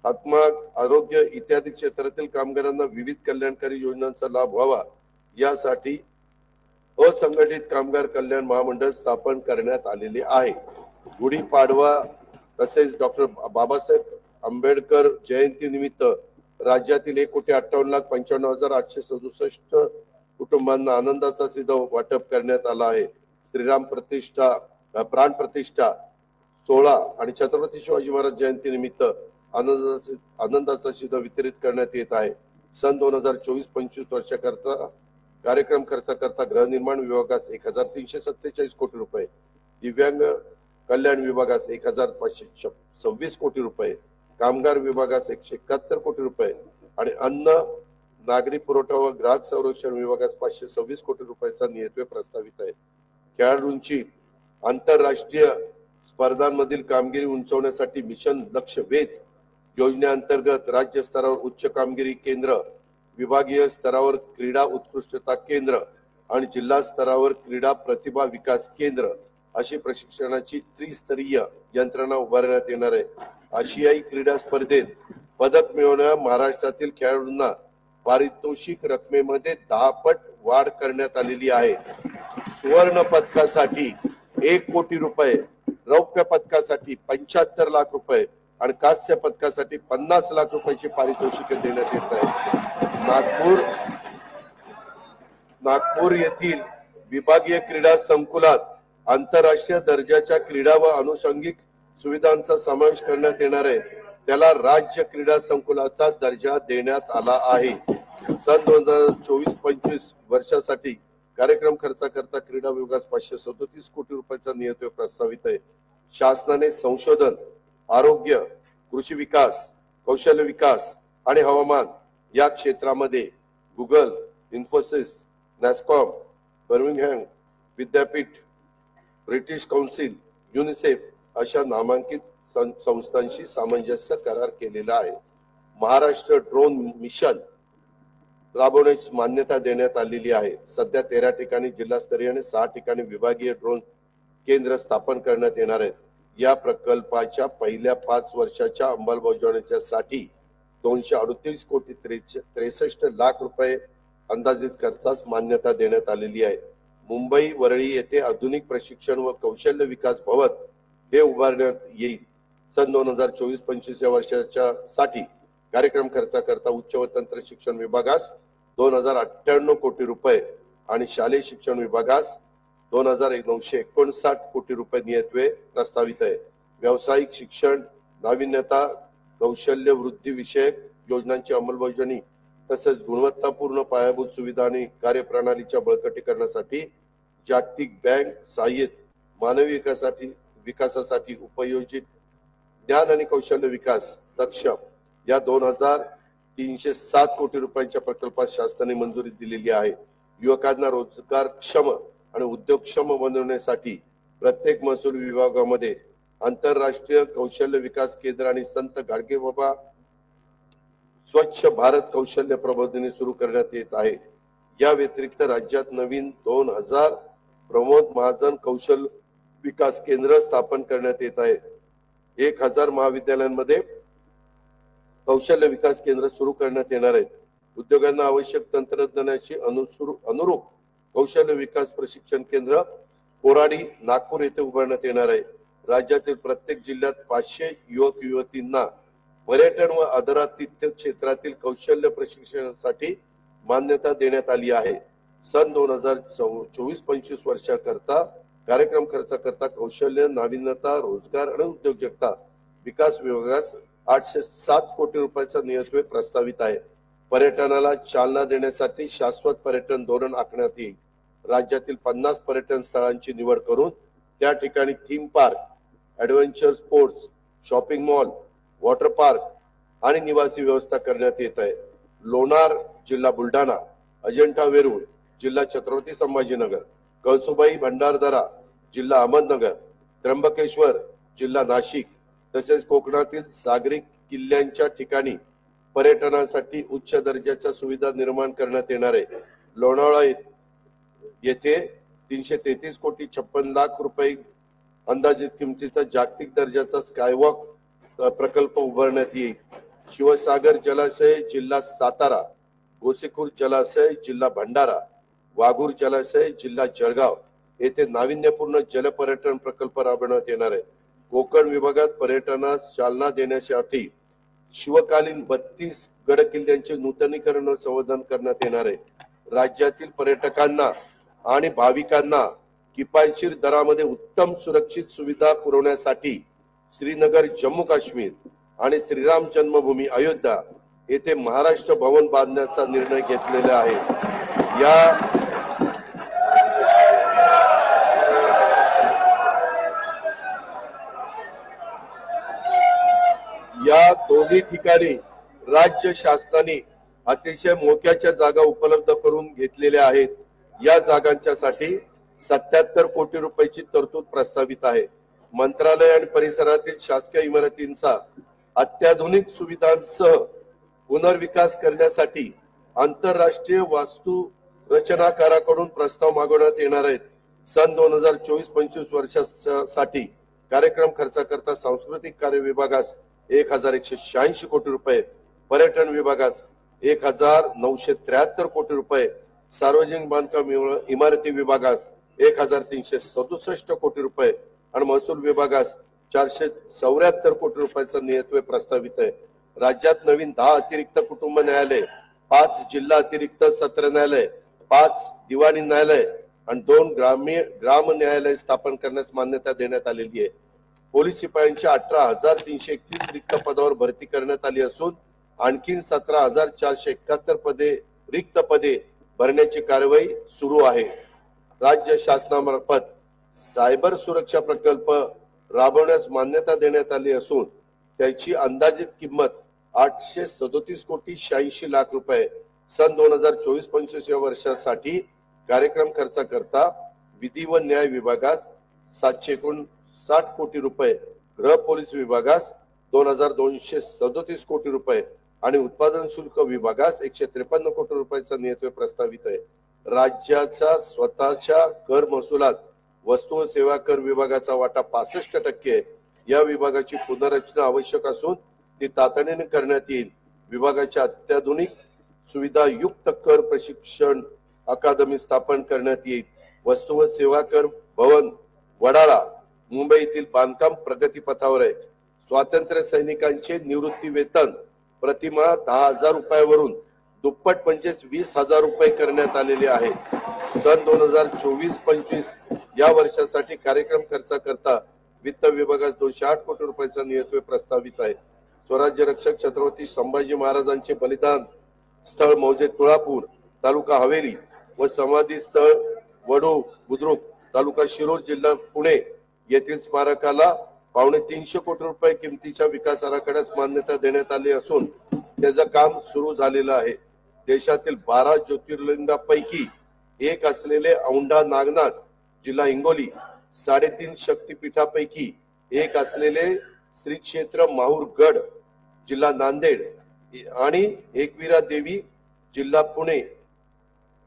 हातमाग, आरोग्य इत्यादी क्षेत्रातील कामगारांना विविध कल्याणकारी योजनांचा लाभ व्हावा यासाठी असंघटित कामगार कल्याण महामंडळ स्थापन करण्यात आलेले आहे. गुढीपाडवा तसेच डॉक्टर बाबासाहेब आंबेडकर जयंती निमित्त राज्यातील 1,58,95,867 कुटुंबांना आनंदाचा सिधा वाटप करण्यात आला आहे. श्रीराम प्रतिष्ठा, प्राण प्रतिष्ठा सोहळा आणि छत्रपती शिवाजी महाराज जयंती निमित्त आनंदाचा सिधा वितरित करण्यात येत आहे. सन 2024-25 वर्षाकरता कार्यक्रम खर्चाकरता गृहनिर्माण विभागास 1,347 कोटी रुपये, दिव्यांग कल्याण विभागास 1,526 कोटी रुपये, कामगार विभागास 171 कोटी रुपये आणि अन्न नागरी पुरवठा व ग्राहक संरक्षण विभागास 526 कोटी रुपयाचा नियतव्यय प्रस्तावित आहे. खेळाडूंची आंतरराष्ट्रीय स्पर्धांमधील कामगिरी उंचावण्यासाठी मिशन लक्ष्य वेध योजनेअंतर्गत राज्य स्तरावर उच्च कामगिरी केंद्र, विभागीय स्तरावर क्रीडा उत्कृष्टता केंद्र आणि जिल्हा स्तरावर क्रीडा प्रतिभा विकास केंद्र अशी प्रशिक्षणाची त्रिस्तरीय यंत्रणा उभारण्यात येणार आहे. आशियाई क्रीडा स्पर्धेत पदक मिळवणाऱ्या महाराष्ट्रातील खेळाडूंना पारितोषिक रकमेमध्ये 10 पट वाढ करण्यात आलेली आहे. सुवर्ण पदकासाठी 1 कोटी रुपये, रौप्य पदकासाठी 75 लाख रुपये आणि कांस्य पदकासाठी 50 लाख रुपयाची पारितोषिके देण्यात येत आहे. नागपूर येथील विभागीय क्रीडा संकुलात आंतरराष्ट्रीय दर्जाच्या क्रीडा व अनुषंगिक सुविधांचा समावेश करण्यात येणार आहे. त्याला राज्य क्रीडा संकुलाचा दर्जा देण्यात आला आहे. सन 2024-25 वर्षासाठी कार्यक्रम खर्चाकरता क्रीडा विभागास 537 कोटी रुपयाचा नियतव्यय प्रस्तावित आहे. शासनाने संशोधन, आरोग्य, कृषी विकास, कौशल्य विकास आणि हवामान या क्षेत्रामध्ये गुगल, इन्फोसिस, नॅस्कॉम, बर्मिंगहॅम विद्यापीठ, ब्रिटिश काउन्सिल, युनिसेफ अशा नामांकित संस्थांशी सामंजस्य करार केलेला आहे. महाराष्ट्र ड्रोन मिशन राबवण्याची मान्यता देण्यात आलेली आहे. सध्या 13 ठिकाणी जिल्हास्तरीय आणि 6 ठिकाणी विभागीय ड्रोन केंद्र स्थापन करण्यात येणार आहेत. या प्रकल्पाच्या पहिल्या 5 वर्षाच्या अंमलबजावणीसाठी 238 कोटी 63 लाख रुपये अंदाजित खर्चास मान्यता देण्यात आलेली आहे. मुंबई वरळी येथे आधुनिक प्रशिक्षण व कौशल्य विकास भवन हे उभारण्यात येईल. सन 2024-25 या वर्षाच्या साठी कार्यक्रम खर्चाकरता उच्च व तंत्र शिक्षण विभागास 2,098 कोटी रुपये आणि शालेय शिक्षण विभागास 2,959 कोटी रुपये नियतव्यय प्रस्तावित आहे. व्यावसायिक शिक्षण, नाविन्यता, कौशल्य वृद्धी विषयक योजनांची अंमलबजावणी तसेच गुणवत्तापूर्ण पायाभूत सुविधा आणि कार्यप्रणालीच्या बळकटीकरणासाठी जागतिक बँक सहाय्यित मानवी विकासासाठी उपयोजित ज्ञान आणि कौशल्य विकास दक्ष या 2,307 कोटी रुपयांच्या प्रकल्पास शासनाने मंजुरी दिलेली आहे. युवकांना रोजगारक्षम आणि उद्योगक्षम बनवण्यासाठी प्रत्येक महसूल विभागामध्ये आंतरराष्ट्रीय कौशल्य विकास केंद्र आणि संत गाडगेबाबा स्वच्छ भारत कौशल्य प्रबोधिनी सुरू करण्यात येत आहे. या व्यतिरिक्त राज्यात नवीन 2,000 प्रमोद महाजन कौशल्य विकास केंद्र स्थापन करण्यात येत आहे. 1,000 महाविद्यालयांमध्ये कौशल्य विकास केंद्र सुरू करण्यात येणार आहेत. उद्योगांना आवश्यक तंत्रज्ञानाशी अनुरूप कौशल्य विकास प्रशिक्षण केंद्र कोराडी नागपूर येथे उभारण्यात येणार आहे। राज्यातील प्रत्येक जिल्ह्यात 500 युवक युवतींना पर्यटन व आदरातिथ्य क्षेत्रातील कौशल्य प्रशिक्षणासाठी मान्यता देण्यात आली आहे। सन 2024-25 वर्षाकरता कार्यक्रम खर्च करता कौशल्य नाविन्यता रोजगार आणि उद्योजकता विकास विभागास 807 कोटी रुपयाचा नियोजन प्रस्तावित आहे। पर्यटनाला चालना देण्यासाठी शाश्वत पर्यटन धोरण आखण्यात येईल। राज्यातील 50 पर्यटन स्थळांची निवड करून त्या ठिकाणी theme park, adventure sports, shopping mall, water park आणि निवासी व्यवस्था करण्यात येत आहे। लोणार जिल्हा बुलढाणा, अजिंठा वेरूळ जिल्हा छत्रपती संभाजीनगर, कळसुबाई भंडारदरा जिल्हा अहमदनगर, त्र्यंबकेश्वर जिल्हा नाशिक तसेच कोकणातील सागरी किल्ल्यांच्या ठिकाणी पर्यटनासाठी उच्च दर्जाच्या सुविधा निर्माण करण्यात येणार आहे। लोणावळा येथे 333 कोटी 56 लाख रुपये अंदाजित किमतीचा जागतिक दर्जाचा स्कायवॉक प्रकल्प उभारण्यात येईल। शिवसागर जलाशय जिल्हा सातारा, गोसीखुर्द जलाशय जिल्हा भंडारा, वाघूर जलाशय जिल्हा जळगाव येथे नाविन्यपूर्ण जलपर्यटन प्रकल्प राबवण्यात येणार आहे। कोकण विभागात पर्यटनास चालना देण्यासाठी शिवकालीन 32 गड किल्ल्यांचे नूतनीकरण व संवर्धन करण्यात येणार आहे। राज्यातील पर्यटकांना आणि भाविकांना किफायतशीर दरामध्ये उत्तम सुरक्षित सुविधा पुरवण्यासाठी श्रीनगर जम्मू काश्मीर आणि श्रीराम जन्मभूमी अयोध्या येथे महाराष्ट्र भवन बांधण्याचा निर्णय घेतलेला आहे। या दोन्ही ठिकाणी राज्य शासनाने अतिशय मोक्याच्या जागा उपलब्ध करून घेतलेल्या आहेत। या जागांच्यासाठी 77 कोटी रुपयाची तरतूद प्रस्तावित आहे। मंत्रालय आणि परिसरातील शासकीय इमारतींचा अत्याधुनिक सुविधांसह पुनर्विकास करण्यासाठी आंतरराष्ट्रीय वास्तू रचनाकाराकडून प्रस्ताव मागवण्यात येणार आहेत। सन 2024-25 वर्षासाठी कार्यक्रम खर्चाकरता सांस्कृतिक कार्य विभागास 1186 कोटी रुपये, पर्यटन विभागास 1973 कोटी रुपये, सार्वजनिक बांधकाम इमारती विभागास 1367 कोटी रुपये आणि महसूल विभागास 474 कोटी रुपयाचा नियतव्यय प्रस्तावित आहे। राज्यात नवीन 10 अतिरिक्त कुटुंब न्यायालय, 5 जिल्हा अतिरिक्त सत्र न्यायालय, 5 दिवाणी न्यायालय आणि 2 ग्राम न्यायालय स्थापन करण्यास मान्यता देण्यात आलेली आहे। पोलीस शिपायांच्या 18,331 रिक्त पदावर भरती करण्यात आली असून आणखी 17,471 रिक्त पदे भरण्याची कार्यवाही सुरू आहे। राज्य शासनामार्फत सायबर सुरक्षा प्रकल्प राबवण्यास मान्यता देण्यात आली असून त्याची अंदाजित किंमत 837 कोटी 86 लाख रुपये। सन 2024-25 या वर्षासाठी कार्यक्रम खर्चाकरता विधी व न्याय विभागास 759 कोटी रुपये, गृह पोलीस विभागास 2237 कोटी रुपये आणि उत्पादन शुल्क विभागास 153 कोटी रुपयाचा नियतव्यय प्रस्तावित आहे। राज्याच्या स्वतःच्या कर महसुलात वस्तू व सेवा कर विभागाचा वाटा 65%। या विभागाची पुनर्रचना आवश्यक असून ती तातडीने करण्यात येईल। विभागाच्या अत्याधुनिक सुविधा युक्त कर प्रशिक्षण अकादमी स्थापन करण्यात येईल। वस्तू व सेवा कर भवन वडाळा मुंबई येथील बांधकाम प्रगतीपथावर आहे। स्वातंत्र्य सैनिकांचे निवृत्ती वेतन प्रतिमाह 10,000 रुपयावरून दुप्पट म्हणजे 20,000 रुपये करण्यात आलेले आहे। सन 2024-25 या वर्षासाठी कार्यक्रम खर्चाकरता वित्त विभागास 208 कोटी रुपयाचा नियतव्यय प्रस्तावित आहे। स्वराज्य रक्षक छत्रपती संभाजी महाराजांचे बलिदान स्थळ मौजे तुळापूर तालुका हवेली व समाधी स्थळ वडू बुद्रुक तालुका शिरूर जिल्हा पुणे येथील स्मारकाला 250 कोटी रुपये किमतीच्या विकास आराखड्यास मान्यता देण्यात आली असून त्याचं काम सुरू झालेलं आहे। देशातील 12 ज्योतिर्लिंगापैकी एक असलेले औंढा नागनाथ जिल्हा हिंगोली, 3.5 शक्तिपीठापैकी एक असलेले श्री क्षेत्र माहूरगड जिल्हा नांदेड आणि एकविरा देवी जिल्हा पुणे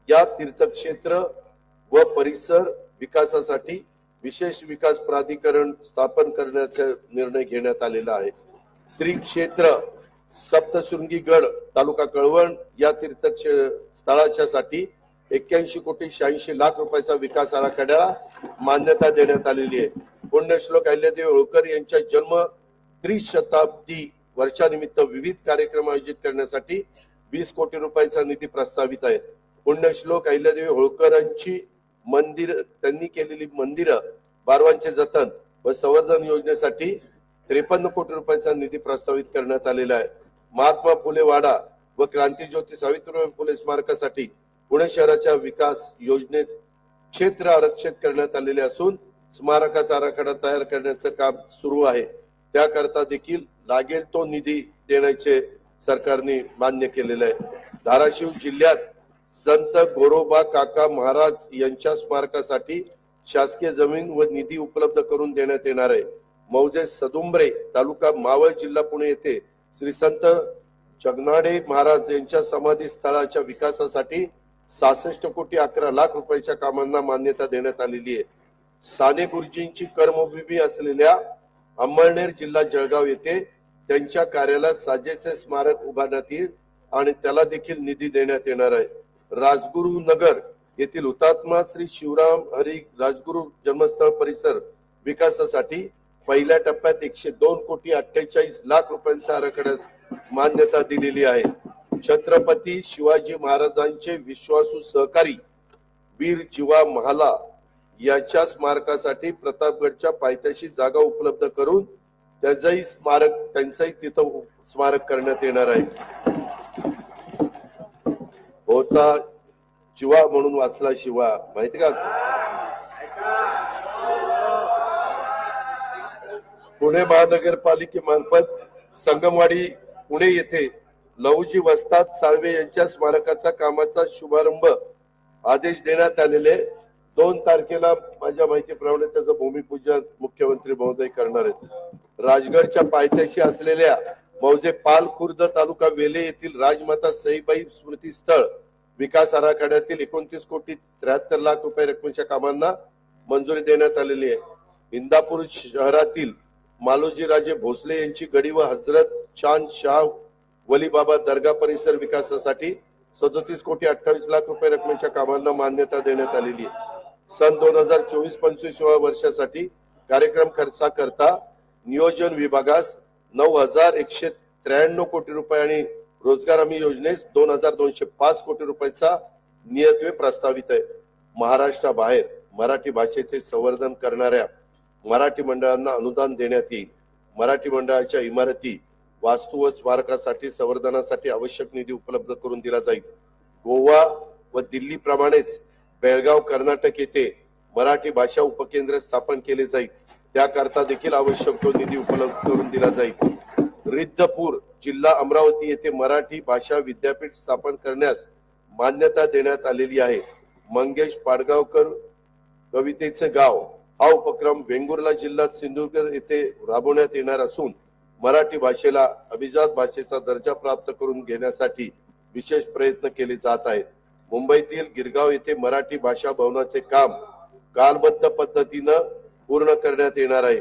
या तीर्थक्षेत्र व परिसर विकासासाठी विशेष विकास प्राधिकरण स्थापन करण्याचा निर्णय घेण्यात आलेला आहे। श्री क्षेत्र सप्तशृंगी गड तालुका कळवण या तीर्थस्थळाच्या साठी 81,86,00,000 रुपयाचा विकास आराखड्याला मान्यता देण्यात आलेली आहे. पुण्यश्लोक अहिल्यादेवी होळकर यांच्या जन्म त्रिशताब्दी वर्षानिमित्त विविध कार्यक्रम आयोजित करण्यासाठी 20 कोटी रुपयाचा निधी प्रस्तावित आहे. पुण्यश्लोक अहिल्यादेवी होळकरांची त्यांनी केलेली मंदिरं बारवांचे जतन व संवर्धन योजनेसाठी 53 कोटी रुपयाचा निधी प्रस्तावित करण्यात आलेला आहे. महात्मा फुले वाडा व क्रांतीज्योती सावित्रीबाई फुले स्मारकासाठी पुणे शहराच्या विकास योजनेत क्षेत्र आरक्षित करण्यात आलेले असून स्मारकाचा आराखडा तयार करण्याचं काम सुरू आहे. त्याकरता देखील लागेल तो निधी देण्याचे सरकारने मान्य केलेले आहे. धाराशिव जिल्ह्यात संत गोरोबा काका महाराज यांच्या स्मारकासाठी शासकीय जमीन व निधी उपलब्ध करून देण्यात येणार आहे. मौजे सदुंबरे तालुका मावळ जिल्हा पुणे येथे श्री संत जगनाडे महाराज यांच्या समाधी स्थळाच्या विकासासाठी 66 कोटी 11 लाख रुपयाच्या कामांना मान्यता देण्यात आलेली आहे. साने गुरुजींची कर्मभूमी असलेल्या अंमळनेर जिल्हा जळगाव येथे त्यांच्या कार्याला साजेचे स्मारक उभारण्यात येईल आणि त्याला देखील निधी देण्यात येणार आहे. राजगुरू नगर येथील हुतात्मा श्री शिवराम हरी राजगुरू जन्मस्थळ परिसर विकासासाठी पहिल्या टप्प्यात 102 कोटी 48 लाख रुपयांच्या आराखड्यास मान्यता दिलेली आहे. छत्रपती शिवाजी महाराजांचे विश्वासू सहकारी वीर जीवा महाला याच्या स्मारकासाठी प्रतापगडच्या पायथ्याशी जागा उपलब्ध करून त्यांचाही तिथं स्मारक करण्यात येणार आहे. होता जीवा म्हणून वाचला शिवा, माहिती का? पुणे महानगरपालिकेमार्फत संगमवाडी पुणे येथे लहुजी वस्ताद साळवे यांच्या स्मारकाचा कामाचा शुभारंभ आदेश देण्यात आलेले. 2 तारखेला माझ्या माहितीप्रमाणे त्याचं भूमिपूजन मुख्यमंत्री महोदय करणार आहेत. राजगडच्या पायथ्याशी असलेल्या मौजे पाल खुर्द तालुका वेले येथील राजमाता सईबाई स्मृती स्थळ विकास आराखड्यातील 29 कोटी 73 लाख रुपये रकमेच्या कामांना मंजुरी देण्यात आलेली आहे. इंदापूर शहरातील मालोजी राजे भोसले यांची गडी व हजरत चांद शाह वली बाबा दर्गा परिसर विकासासाठी 37 कोटी 28 लाख रुपये रकमेच्या कामांना मान्यता देण्यात आलेली आहे. सन 2024-25 वर्षासाठी कार्यक्रम खर्चाकरता नियोजन विभागास 9,193 कोटी रुपये आणि रोजगार हमी योजनेस 2,205 कोटी रुपयाचा नियतव्यय प्रस्तावित आहे. महाराष्ट्राबाहेर मराठी भाषेचे संवर्धन करणाऱ्या मराठी मंडळांना अनुदान देण्यात येईल. मराठी मंडळाच्या इमारती वास्तू व स्मारकासाठी संवर्धनासाठी आवश्यक निधी उपलब्ध करून दिला जाईल. गोवा व दिल्ली प्रमाणेच बेळगाव कर्नाटक येथे मराठी भाषा उपकेंद्र स्थापन केले जाईल. त्याकरता देखील आवश्यक तो निधी उपलब्ध करून दिला जाईल. रिद्धपूर जिल्हा अमरावती येथे मराठी भाषा विद्यापीठ स्थापन करण्यास मान्यता देण्यात आलेली आहे. मंगेश पाडगावकर कवितेचे गाव हा उपक्रम वेंगुर्ला जिल्ह्यात सिंधुदुर्ग येथे राबवण्यात येणार असून मराठी भाषेला अभिजात भाषेचा दर्जा प्राप्त करून घेण्यासाठी विशेष प्रयत्न केले जात आहेत. मुंबईतील गिरगाव येथे मराठी भाषा भवनाचे काम कालबद्ध पद्धतीने पूर्ण करण्यात येणार आहे.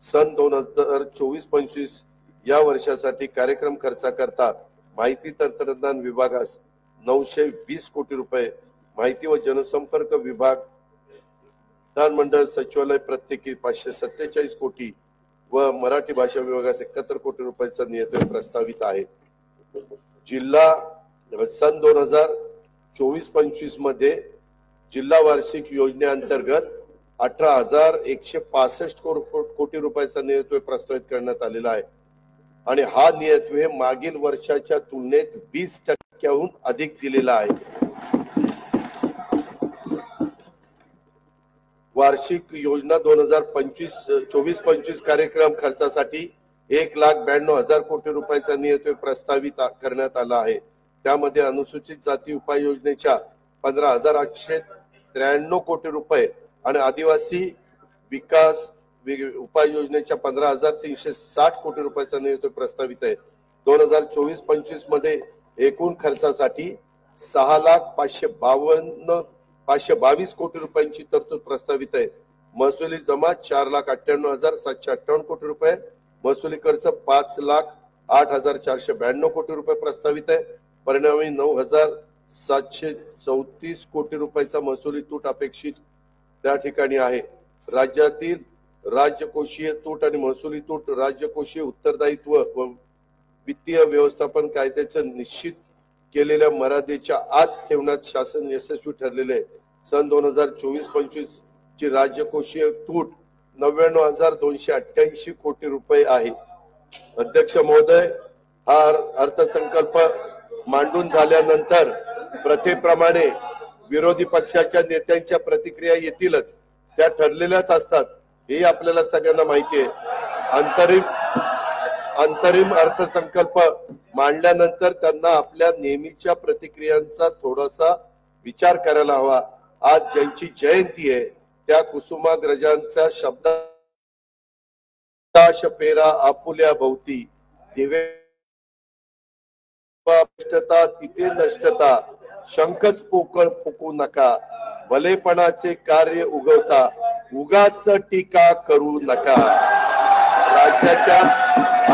सन 2024-25 या वर्षासाठी कार्यक्रम खर्चाकरता माहिती तंत्रज्ञान विभागास 920 कोटी रुपये, माहिती व जनसंपर्क विभाग विधानमंडळ सचिवालय प्रत्येकी 547 कोटी व मराठी भाषा विभागास 71 कोटी रुपयाचा नियतव्यय प्रस्तावित आहे. जिल्हा सन 2024-25 मध्ये जिल्हा वार्षिक योजनेअंतर्गत 18,165 कोटी रुपयाचा नियतव्यय प्रस्तावित करण्यात आलेला आहे आणि हा नियतव्यय मागील वर्षाच्या तुलनेत 20% अधिक दिलेला आहे. वार्षिक योजना 2024-25 कार्यक्रम खर्चासाठी 1,92,000 कोटी रुपयाचा नियतव्यय प्रस्तावित करण्यात आला आहे. त्यामध्ये अनुसूचित जाती उपाय योजनेच्या 15,893 कोटी रुपये आणि आदिवासी विकास उपाय योजनेच्या 15,360 कोटी रुपयाचा नियतव्यय प्रस्तावित आहे. 2024-25 मध्ये एकूण खर्चासाठी 6,522 कोटी रुपयांची तरतूद प्रस्तावित आहे. महसुली जमा 4,98,758 कोटी रुपये, महसुली खर्च 8,492 कोटी रुपये प्रस्तावित आहे. परिणामी 9,734 कोटी रुपयाचा महसुली तूट अपेक्षित त्या ठिकाणी आहे. राज्यातील राज्यकोषीय तूट आणि महसुली तूट राज्यकोषीय उत्तरदायित्व व वित्तीय व्यवस्थापन कायद्याच्या निश्चित केलेल्या मर्यादेच्या आत ठेवण्यात शासन यशस्वी ठरलेले आहे. सन 2024-25 ची राज्यकोषीय तूट 99,288 कोटी रुपये आहे. अध्यक्ष महोदय, हा अर्थसंकल्प मांडून झाल्यानंतर प्रथेप्रमाणे विरोधी पक्षाच्या नेत्यांच्या प्रतिक्रिया येतीलच, त्या ठरलेल्याच असतात, हे आपल्याला सगळ्यांना माहिती आहे. अंतरिम अर्थसंकल्प मांडल्यानंतर त्यांना आपल्या नेहमीच्या प्रतिक्रियांचा थोडासा विचार करायला हवा. आज ज्यांची जयंती आहे त्या कुसुमाग्रजांचा शब्दाश पेरा आपुल्या भोवती दिवे नष्टता तिथे नष्टता शंखच पोकळ फुकू नका भलेपणाचे कार्य उगवता उगाच टीका करू नका. राज्याच्या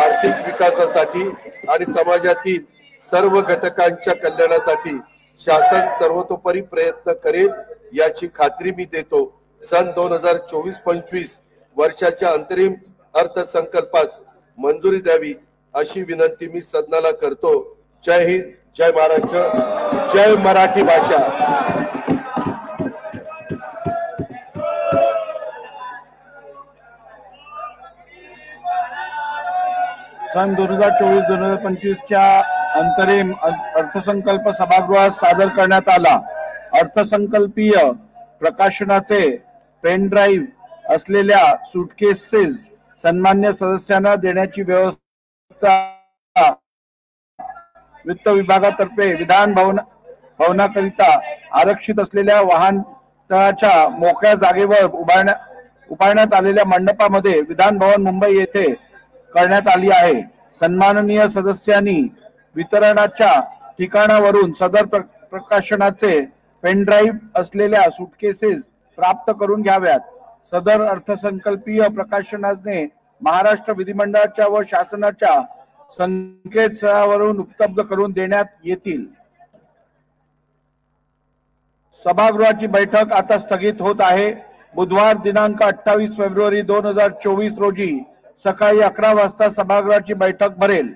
आर्थिक विकासासाठी आणि समाजातील सर्व घटकांच्या कल्याणासाठी शासन सर्वतोपरी प्रयत्न करेल याची खात्री मी देतो. सन 2024-25 वर्षाच्या अंतरिम अर्थसंकल्पास मंजुरी द्यावी अशी विनंती मी सदनाला करतो. जय हिंद, जय महाराष्ट्र, जय मराठी भाषा. सन 2024-2025 च्या अंतरिम अर्थसंकल्प सभागृहात सादर करण्यात आला. अर्थसंकल्पीय प्रकाशनाचे पेन ड्राईव्ह असलेल्या सूटकेसेस सन्मान्य सदस्यांना देण्याची व्यवस्था वित्त विभागातर्फे विधान भवनाकरिता आरक्षित असलेल्या वाहनतळाच्या मोकळ्या जागेवर उभारण्यात आलेल्या मंडपामध्ये विधान भवन मुंबई येथे करण्यात आली आहे. सन्माननीय सदस्यांनी वितरणाच्या ठिकाणावरून सदर प्रकाशनाचे पेनड्राईव्ह असलेल्या सूटकेसेस प्राप्त करून घ्याव्यात. सदर अर्थसंकल्पीय प्रकाशनाने महाराष्ट्र विधिमंडळाच्या व शासनाच्या संकेतस्थळावरून उपलब्ध करून देण्यात येतील. सभागृहाची बैठक आता स्थगित होत आहे. बुधवार दिनांक 28 फेब्रुवारी 2024 रोजी सकाळी 11 वाजता सभागृहाची बैठक भरेल.